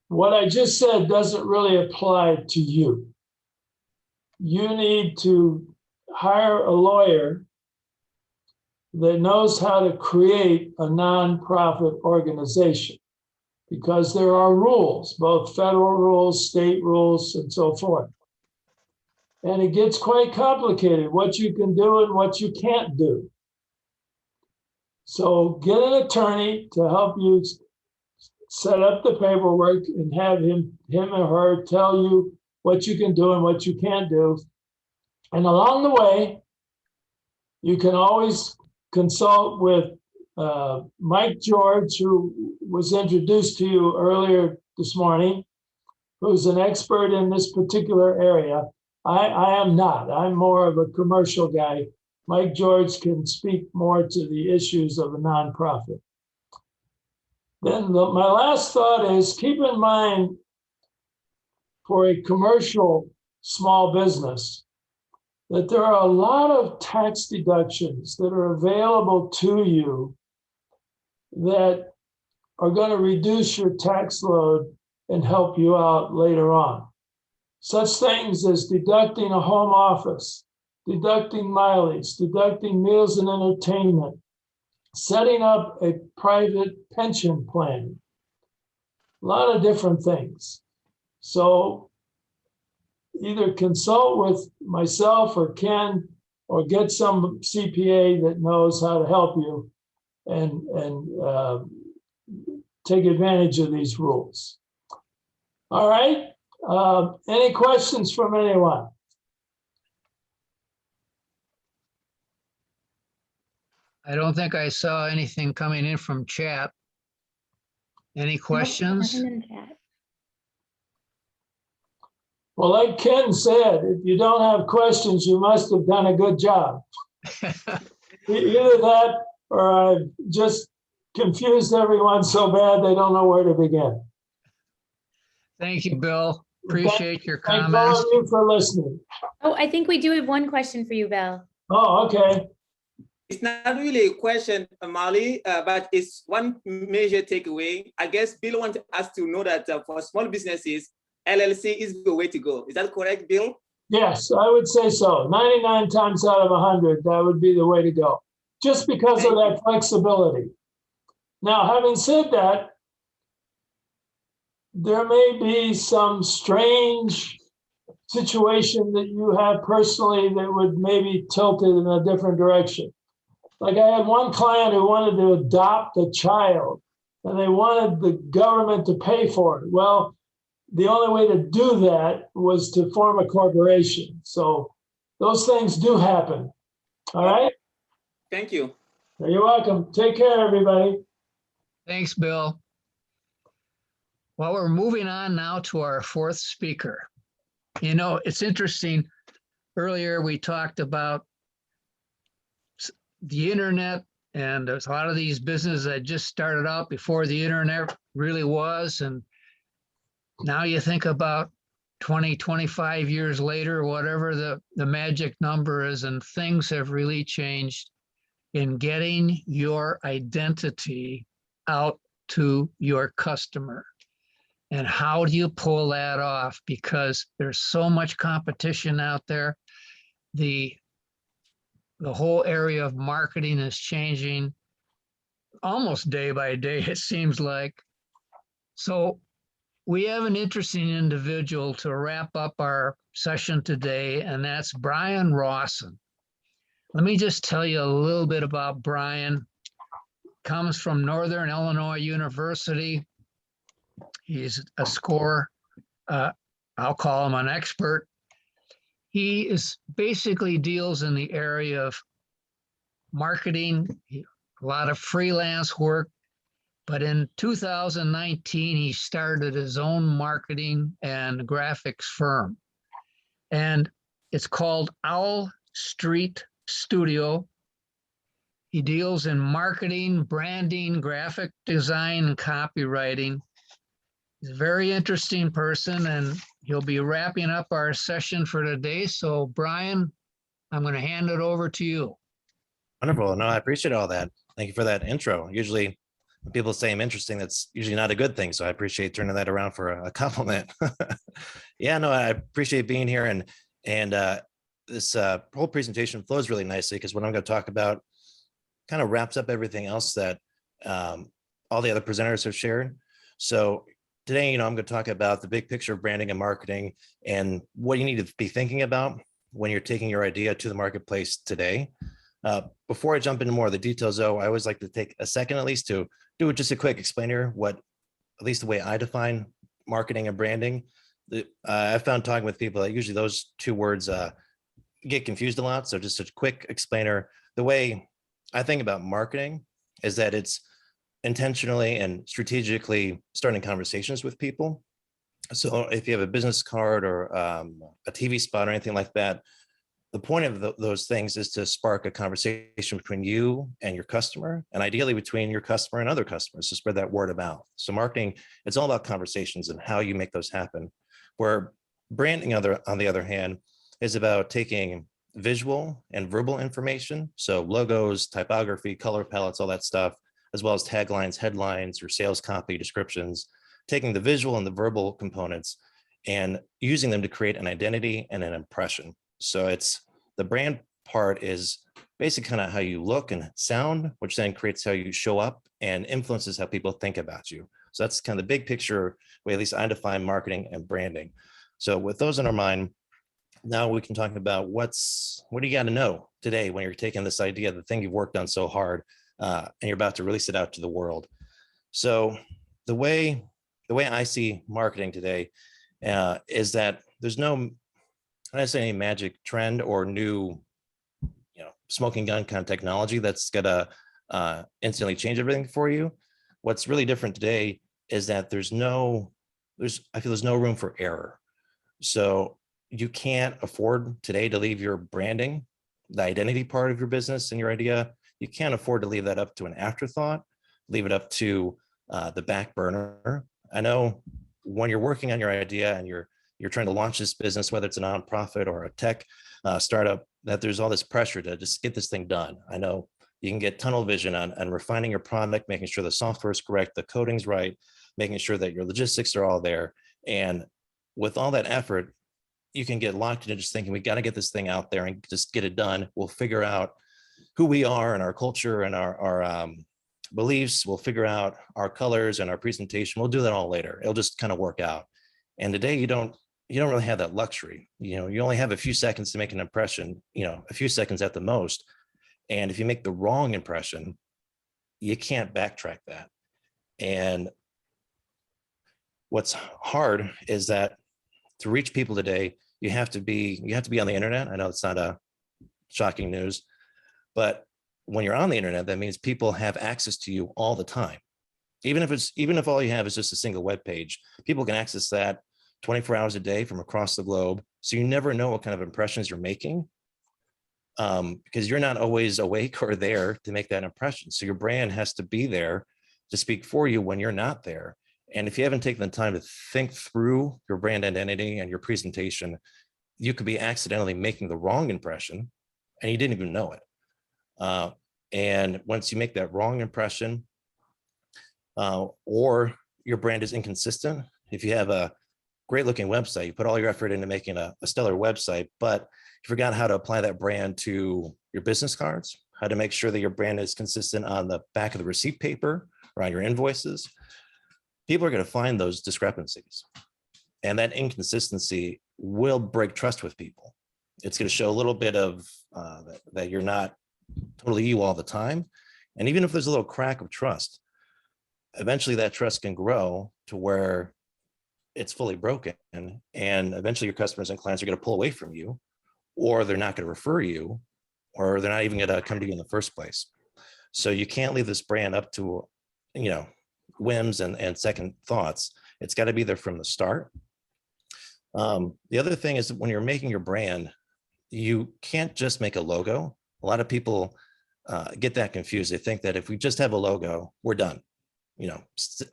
what I just said doesn't really apply to you. You need to hire a lawyer that knows how to create a nonprofit organization, because there are rules, both federal rules, state rules, and so forth. And it gets quite complicated, what you can do and what you can't do. So get an attorney to help you set up the paperwork and have him or her tell you what you can do and what you can't do. And along the way, you can always consult with Mike George, who was introduced to you earlier this morning, who's an expert in this particular area. I am not. I'm more of a commercial guy. Mike George can speak more to the issues of a nonprofit. Then my last thought is keep in mind for a commercial small business that there are a lot of tax deductions that are available to you that are going to reduce your tax load and help you out later on. Such things as deducting a home office, deducting mileage, deducting meals and entertainment, setting up a private pension plan, a lot of different things. So either consult with myself or Ken or get some CPA that knows how to help you and take advantage of these rules. All right. Any questions from anyone? I don't think I saw anything coming in from chat. Any questions? Nothing in the chat. Well, like Ken said, if you don't have questions, you must have done a good job. Either that or I've just confused everyone so bad they don't know where to begin. Thank you, Bill. Appreciate your Thank all comments. of you for listening. Oh, I think we do have one question for you, Bill. Oh, okay. It's not really a question, Molly, but it's one major takeaway. I guess Bill wants us to know that for small businesses, LLC is the way to go. Is that correct, Bill? Yes, I would say so. 99 times out of 100, that would be the way to go, just because of that flexibility. Now, having said that, there may be some strange situation that you have personally that would maybe tilt it in a different direction. Like I had one client who wanted to adopt a child and they wanted the government to pay for it. Well, the only way to do that was to form a corporation. So those things do happen. All right. Thank you. You're welcome. Take care, everybody. Thanks, Bill. Well, we're moving on now to our fourth speaker. You know, it's interesting. Earlier, we talked about the internet, and there's a lot of these businesses that just started out before the internet really was. And now you think about 20, 25 years later, whatever the magic number is, and things have really changed in getting your identity out to your customer. And how do you pull that off? Because there's so much competition out there. The whole area of marketing is changing almost day by day, it seems like. So we have an interesting individual to wrap up our session today, and that's Brian Rawson. Let me just tell you a little bit about Brian. Comes from Northern Illinois University. He's a scorer. I'll call him an expert. He is basically deals in the area of marketing, a lot of freelance work. But in 2019, he started his own marketing and graphics firm. And it's called Owl Street Studio. He deals in marketing, branding, graphic design, and copywriting. He's a very interesting person, and he'll be wrapping up our session for today. So, Brian, I'm going to hand it over to you. Wonderful. No, I appreciate all that. Thank you for that intro. Usually when people say I'm interesting, that's usually not a good thing. So I appreciate turning that around for a compliment. Yeah, no, I appreciate being here. And this whole presentation flows really nicely because what I'm going to talk about kind of wraps up everything else that all the other presenters have shared. So today, I'm going to talk about the big picture of branding and marketing and what you need to be thinking about when you're taking your idea to the marketplace today. Before I jump into more of the details, though, I always like to take a second at least to do just a quick explainer, what, at least the way I define marketing and branding. I found talking with people that usually those two words get confused a lot. So just a quick explainer. The way I think about marketing is that it's intentionally and strategically starting conversations with people. So if you have a business card or a TV spot or anything like that, the point of those things is to spark a conversation between you and your customer, and ideally between your customer and other customers, to spread that word of mouth. So marketing, it's all about conversations and how you make those happen. Where branding, on the other hand, is about taking visual and verbal information, so logos, typography, color palettes, all that stuff, as well as taglines, headlines, or sales copy descriptions, taking the visual and the verbal components and using them to create an identity and an impression. So it's the brand part is basically kind of how you look and sound, which then creates how you show up and influences how people think about you. So that's kind of the big picture way, at least I define marketing and branding. So with those in our mind, now we can talk about what do you got to know today when you're taking this idea, the thing you've worked on so hard, and you're about to release it out to the world. So the way I see marketing today is that there's no, I don't say any magic trend or new, smoking gun kind of technology that's gonna instantly change everything for you. What's really different today is that I feel there's no room for error. So you can't afford today to leave your branding, the identity part of your business and your idea. You can't afford to leave that up to an afterthought, leave it up to the back burner. I know when you're working on your idea and you're trying to launch this business, whether it's a nonprofit or a tech startup, that there's all this pressure to just get this thing done. I know you can get tunnel vision on refining your product, making sure the software is correct, the coding's right, making sure that your logistics are all there. And with all that effort, you can get locked into just thinking, we got to get this thing out there and just get it done. We'll figure out who we are and our culture and our beliefs. We'll figure out our colors and our presentation. We'll do that all later. It'll just kind of work out. And today you don't really have that luxury. You only have a few seconds to make an impression, a few seconds at the most. And if you make the wrong impression, you can't backtrack that. And what's hard is that to reach people today, you have to be on the internet. I know it's not a shocking news, but when you're on the internet, that means people have access to you all the time. Even if all you have is just a single web page, people can access that 24 hours a day from across the globe. So you never know what kind of impressions you're making, because you're not always awake or there to make that impression. So your brand has to be there to speak for you when you're not there. And if you haven't taken the time to think through your brand identity and your presentation, you could be accidentally making the wrong impression and you didn't even know it. And once you make that wrong impression, or your brand is inconsistent, if you have a great looking website, you put all your effort into making a stellar website, but you forgot how to apply that brand to your business cards, how to make sure that your brand is consistent on the back of the receipt paper or on your invoices, people are going to find those discrepancies. And that inconsistency will break trust with people. It's going to show a little bit of that you're not totally you all the time. And even if there's a little crack of trust, eventually that trust can grow to where it's fully broken. And eventually your customers and clients are going to pull away from you, or they're not going to refer you, or they're not even going to come to you in the first place. So you can't leave this brand up to, whims and second thoughts. It's got to be there from the start. The other thing is that when you're making your brand, you can't just make a logo. A lot of people get that confused. They think that if we just have a logo, we're done.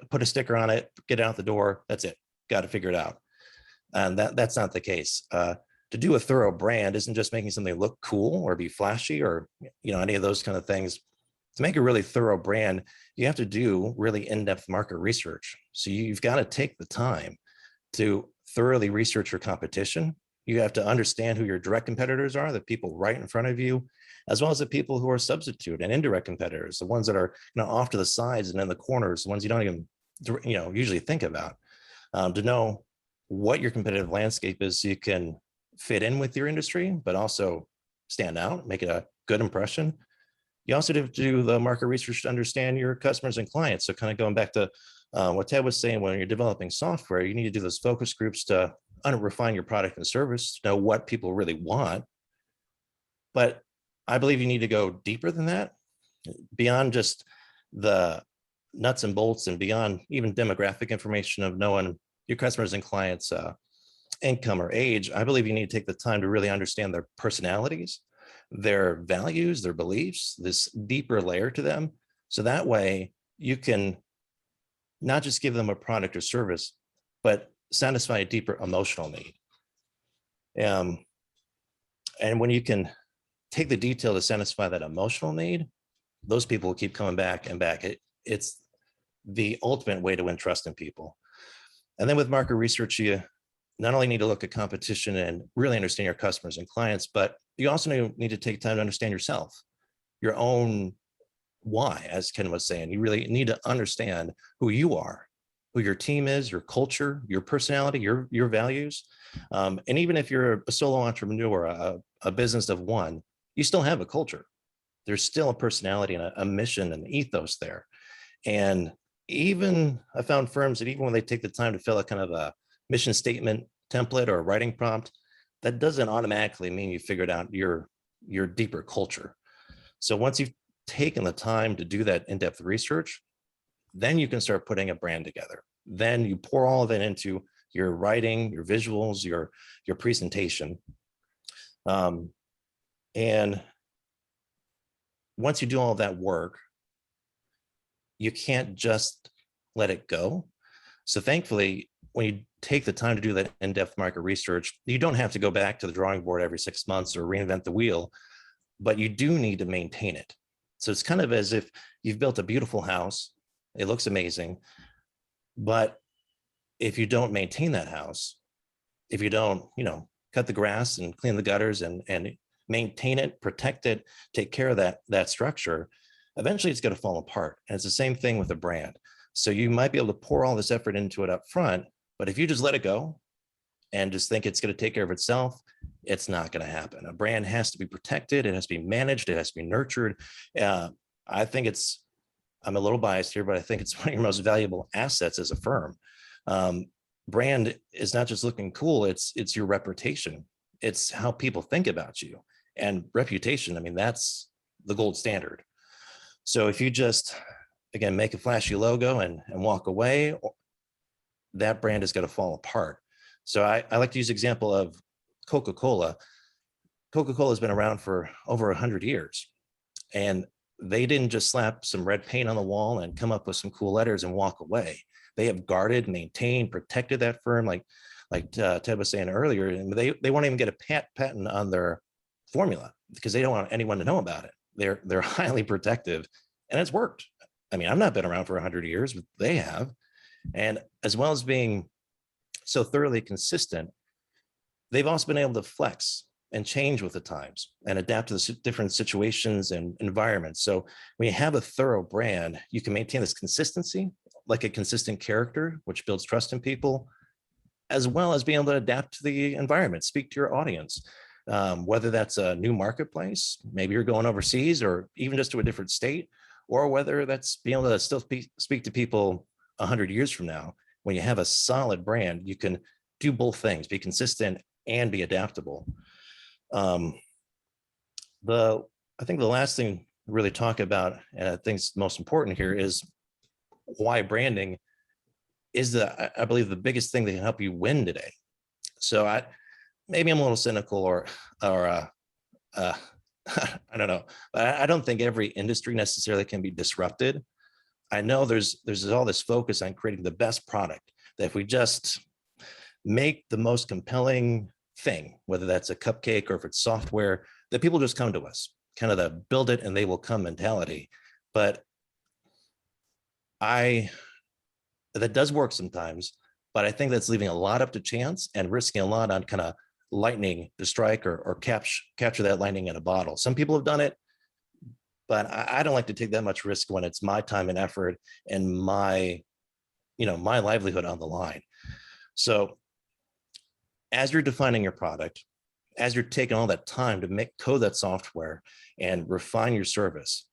Put a sticker on it, get it out the door. That's it. Got to figure it out. And that's not the case. To do a thorough brand isn't just making something look cool or be flashy or any of those kind of things. To make a really thorough brand, you have to do really in-depth market research. So you've got to take the time to thoroughly research your competition. You have to understand who your direct competitors are, the people right in front of you, as well as the people who are substitute and indirect competitors, the ones that are off to the sides and in the corners, the ones you don't even usually think about, to know what your competitive landscape is so you can fit in with your industry, but also stand out, make it a good impression. You also have to do the market research to understand your customers and clients. So kind of going back to what Ted was saying, when you're developing software, you need to do those focus groups to refine your product and service, to know what people really want, But I believe you need to go deeper than that, beyond just the nuts and bolts and beyond even demographic information of knowing your customers and clients' income or age. I believe you need to take the time to really understand their personalities, their values, their beliefs, this deeper layer to them. So that way you can not just give them a product or service, but satisfy a deeper emotional need. And when you can take the detail to satisfy that emotional need, those people will keep coming back and back. It's the ultimate way to win trust in people. And then with market research, you not only need to look at competition and really understand your customers and clients, but you also need to take time to understand yourself, your own why, as Ken was saying. You really need to understand who you are, who your team is, your culture, your personality, your values. And even if you're a solo entrepreneur, a business of one, you still have a culture. There's still a personality and a mission and ethos there. And even I found firms that even when they take the time to fill out kind of a mission statement template or a writing prompt, that doesn't automatically mean you figured out your deeper culture. So once you've taken the time to do that in-depth research, then you can start putting a brand together. Then you pour all of it into your writing, your visuals, your presentation. And once you do all of that work, you can't just let it go. So thankfully, when you take the time to do that in-depth market research, you don't have to go back to the drawing board every 6 months or reinvent the wheel, but you do need to maintain it. So it's kind of as if you've built a beautiful house, it looks amazing, but if you don't maintain that house, if you don't, cut the grass and clean the gutters and maintain it, protect it, take care of that structure, eventually it's going to fall apart. And it's the same thing with a brand. So you might be able to pour all this effort into it up front, but if you just let it go and just think it's going to take care of itself, it's not going to happen. A brand has to be protected. It has to be managed. It has to be nurtured. I think I'm a little biased here, but I think it's one of your most valuable assets as a firm. Brand is not just looking cool. It's your reputation. It's how people think about you. And reputation, I mean, that's the gold standard. So if you just, again, make a flashy logo and walk away, that brand is going to fall apart. So I like to use the example of Coca-Cola. Coca-Cola has been around for over 100 years. And they didn't just slap some red paint on the wall and come up with some cool letters and walk away. They have guarded, maintained, protected that firm, like Ted was saying earlier, and they won't even get a patent on their formula because they don't want anyone to know about it. They're highly protective, and it's worked. I mean, I've not been around for 100 years, but they have. And as well as being so thoroughly consistent, they've also been able to flex and change with the times and adapt to the different situations and environments. So when you have a thorough brand, you can maintain this consistency, like a consistent character, which builds trust in people, as well as being able to adapt to the environment, speak to your audience, whether that's a new marketplace, maybe you're going overseas or even just to a different state, or whether that's being able to still speak to people 100 years from now. When you have a solid brand, you can do both things, be consistent and be adaptable. I think the last thing to really talk about, and I think it's most important here, is why branding is I believe the biggest thing that can help you win today. So maybe I'm a little cynical or I don't know, but I don't think every industry necessarily can be disrupted. I know there's all this focus on creating the best product, that if we just make the most compelling thing, whether that's a cupcake or if it's software, that people just come to us, kind of the build it and they will come mentality. But that does work sometimes, but I think that's leaving a lot up to chance and risking a lot on kind of lightning to strike or capture that lightning in a bottle. Some people have done it, but I don't like to take that much risk when it's my time and effort and my livelihood on the line. So as you're defining your product, as you're taking all that time to code that software and refine your service,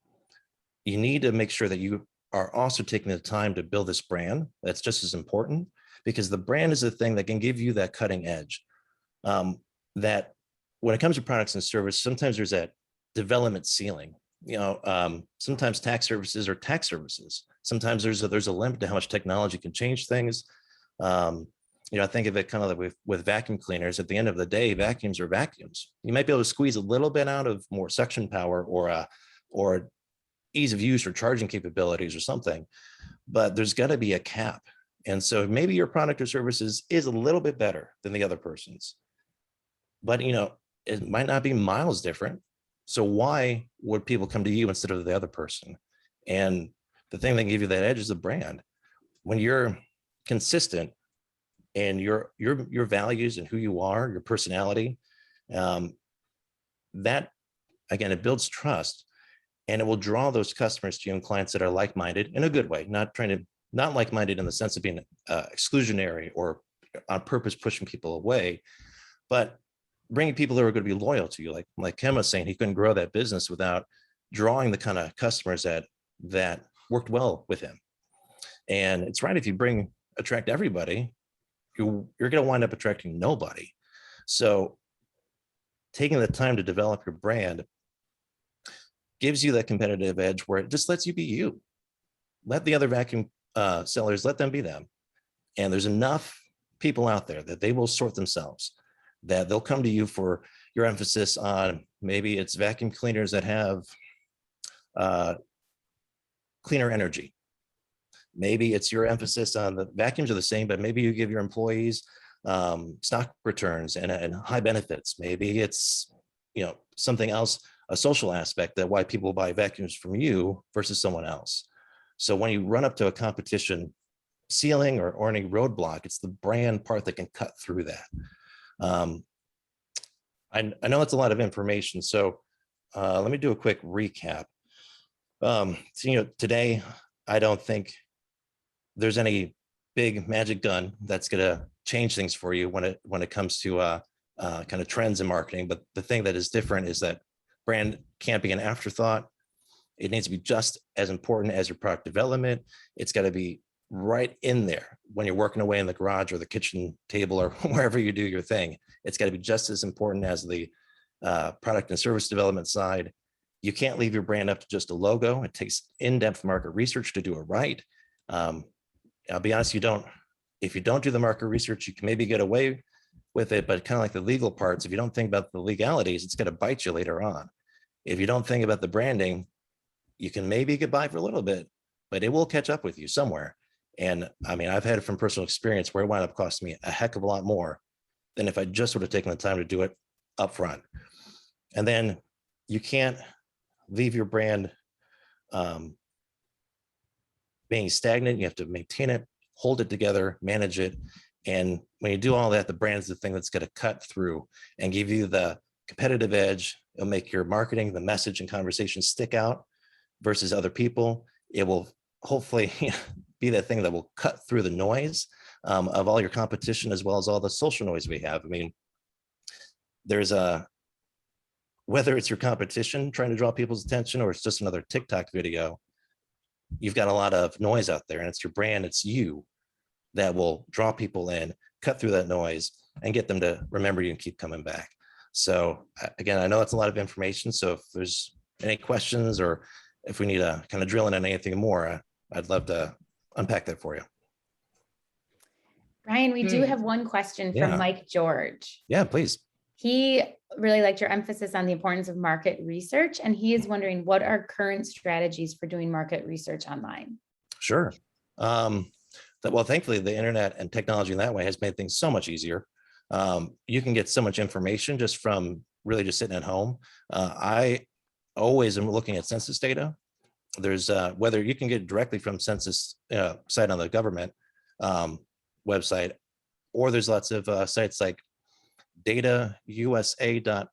you need to make sure that you are also taking the time to build this brand. That's just as important, because the brand is the thing that can give you that cutting edge, that when it comes to products and service, sometimes there's that development ceiling. Sometimes tax services are tax services. Sometimes there's a limit to how much technology can change things. I think of it kind of like with vacuum cleaners. At the end of the day, vacuums are vacuums. You might be able to squeeze a little bit out of more suction power or ease of use or charging capabilities or something, but there's got to be a cap. And so maybe your product or services is a little bit better than the other person's, but it might not be miles different. So why would people come to you instead of the other person? And the thing that give you that edge is the brand. When you're consistent and your values and who you are, your personality, that again, it builds trust, and it will draw those customers to you and clients that are like-minded in a good way, not like-minded in the sense of being exclusionary or on purpose pushing people away, but bringing people that are going to be loyal to you. Like Ken was saying, he couldn't grow that business without drawing the kind of customers that worked well with him. And it's right, if you attract everybody, you're going to wind up attracting nobody. So taking the time to develop your brand gives you that competitive edge where it just lets you be you. Let the other vacuum sellers, let them be them. And there's enough people out there that they will sort themselves, that they'll come to you for your emphasis on, maybe it's vacuum cleaners that have cleaner energy. Maybe it's your emphasis on the vacuums are the same, but maybe you give your employees stock returns and high benefits. Maybe it's something else, a social aspect, that why people buy vacuums from you versus someone else. So when you run up to a competition ceiling or any roadblock, it's the brand part that can cut through that. I know that's a lot of information, so let me do a quick recap. Today, I don't think there's any big magic gun that's going to change things for you when it comes to kind of trends in marketing. But the thing that is different is that brand can't be an afterthought. It needs to be just as important as your product development. It's got to be right in there when you're working away in the garage or the kitchen table or wherever you do your thing. It's got to be just as important as the product and service development side. You can't leave your brand up to just a logo. It takes in-depth market research to do it right. I'll be honest, if you don't do the market research, you can maybe get away with it, but kind of like the legal parts, if you don't think about the legalities, it's going to bite you later on. If you don't think about the branding, you can maybe get by for a little bit, but it will catch up with you somewhere. And I mean, I've had it from personal experience where it wound up costing me a heck of a lot more than if I just would have taken the time to do it up front. And then you can't leave your brand being stagnant. You have to maintain it, hold it together, manage it. And when you do all that, the brand is the thing that's going to cut through and give you the competitive edge. It'll make your marketing, the message and conversation stick out versus other people. It will hopefully be that thing that will cut through the noise of all your competition, as well as all the social noise we have. I mean, whether it's your competition trying to draw people's attention or it's just another TikTok video, you've got a lot of noise out there, and it's your brand, it's you that will draw people in, cut through that noise, and get them to remember you and keep coming back. So again, I know that's a lot of information. So if there's any questions or if we need to kind of drill in on anything more, I'd love to unpack that for you. Brian, we do have one question from Mike George. Yeah, please. He really liked your emphasis on the importance of market research, and he is wondering, what are current strategies for doing market research online? Sure. Well, thankfully, the internet and technology in that way has made things so much easier. You can get so much information just from really just sitting at home. I always am looking at census data. There's whether you can get directly from census site on the government website, or there's lots of sites like datausa.io,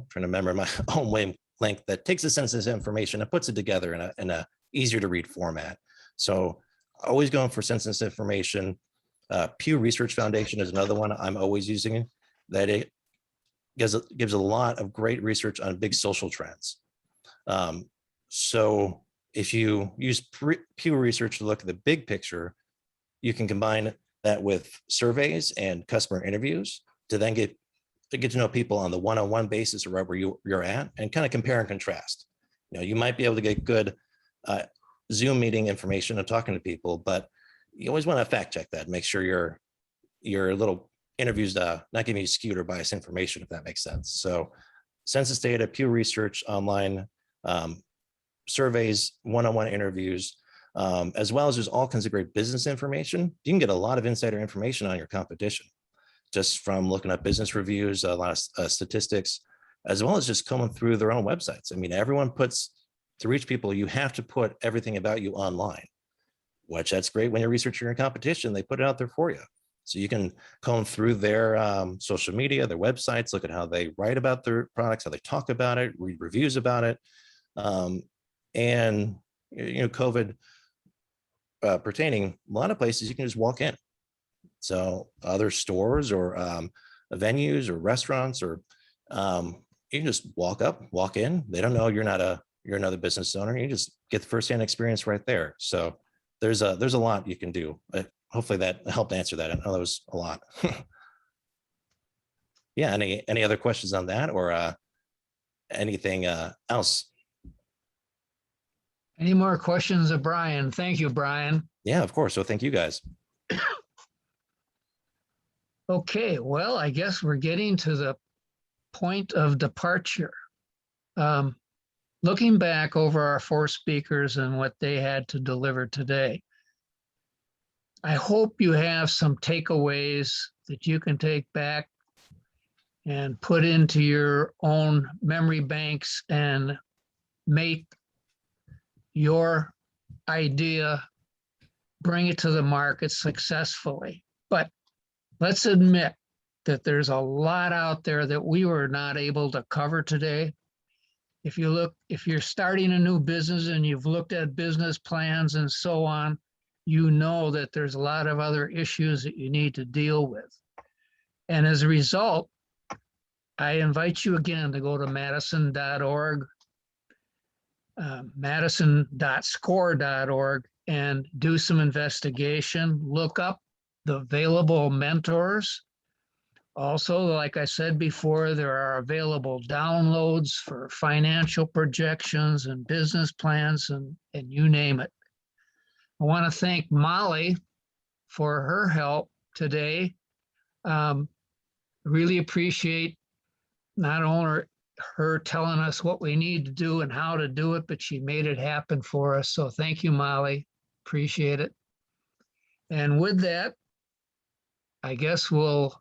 trying to remember my own link, that takes the census information and puts it together in a easier to read format. So always going for census information. Pew Research Foundation is another one I'm always using, that it gives a lot of great research on big social trends. So if you use Pew Research to look at the big picture, you can combine that with surveys and customer interviews to then get to get to know people on the one-on-one basis or wherever you're at, and kind of compare and contrast. You might be able to get good Zoom meeting information and talking to people, but you always want to fact check that, make sure your little interviews not giving you skewed or biased information, if that makes sense. So census data, Pew Research, online surveys, one-on-one interviews, as well as there's all kinds of great business information. You can get a lot of insider information on your competition just from looking up business reviews, a lot of statistics, as well as just coming through their own websites. I mean, everyone puts, to reach people, you have to put everything about you online, which that's great when you're researching your competition, they put it out there for you. So you can comb through their social media, their websites, look at how they write about their products, how they talk about it, read reviews about it. And, COVID pertaining, a lot of places you can just walk in. So other stores or venues or restaurants, or you can just walk in. They don't know you're another business owner. You just get the firsthand experience right there. So there's a lot you can do. Hopefully that helped answer that. I know that was a lot. Yeah. Any other questions on that, or anything else? Any more questions of Brian? Thank you, Brian. Yeah, of course. So thank you guys. Okay, well, I guess we're getting to the point of departure. Looking back over our 4 speakers and what they had to deliver today, I hope you have some takeaways that you can take back and put into your own memory banks and make your idea, bring it to the market successfully. But let's admit that there's a lot out there that we were not able to cover today. If you're starting a new business and you've looked at business plans and so on, you know that there's a lot of other issues that you need to deal with. And as a result, I invite you again to go to madison.org, madison.score.org, and do some investigation, look up the available mentors. Also, like I said before, there are available downloads for financial projections and business plans and you name it. I want to thank Molly for her help today. Really appreciate not only her telling us what we need to do and how to do it, but she made it happen for us. So thank you, Molly. Appreciate it. And with that, I guess we'll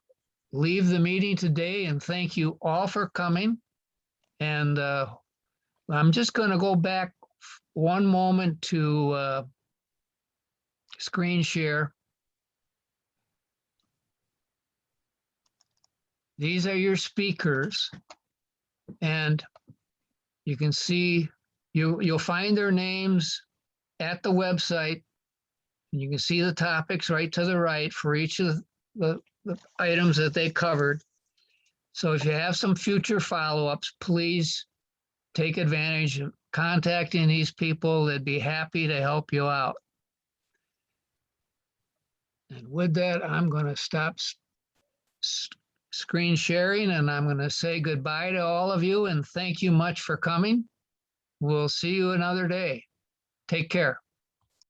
leave the meeting today, and thank you all for coming. And I'm just going to go back one moment to screen share. These are your speakers, and you can see you'll find their names at the website, and you can see the topics right to the right for each of the items that they covered. So if you have some future follow-ups, please take advantage of contacting these people. They'd be happy to help you out. And with that, I'm going to stop screen sharing, and I'm going to say goodbye to all of you and thank you much for coming. We'll see you another day. Take care.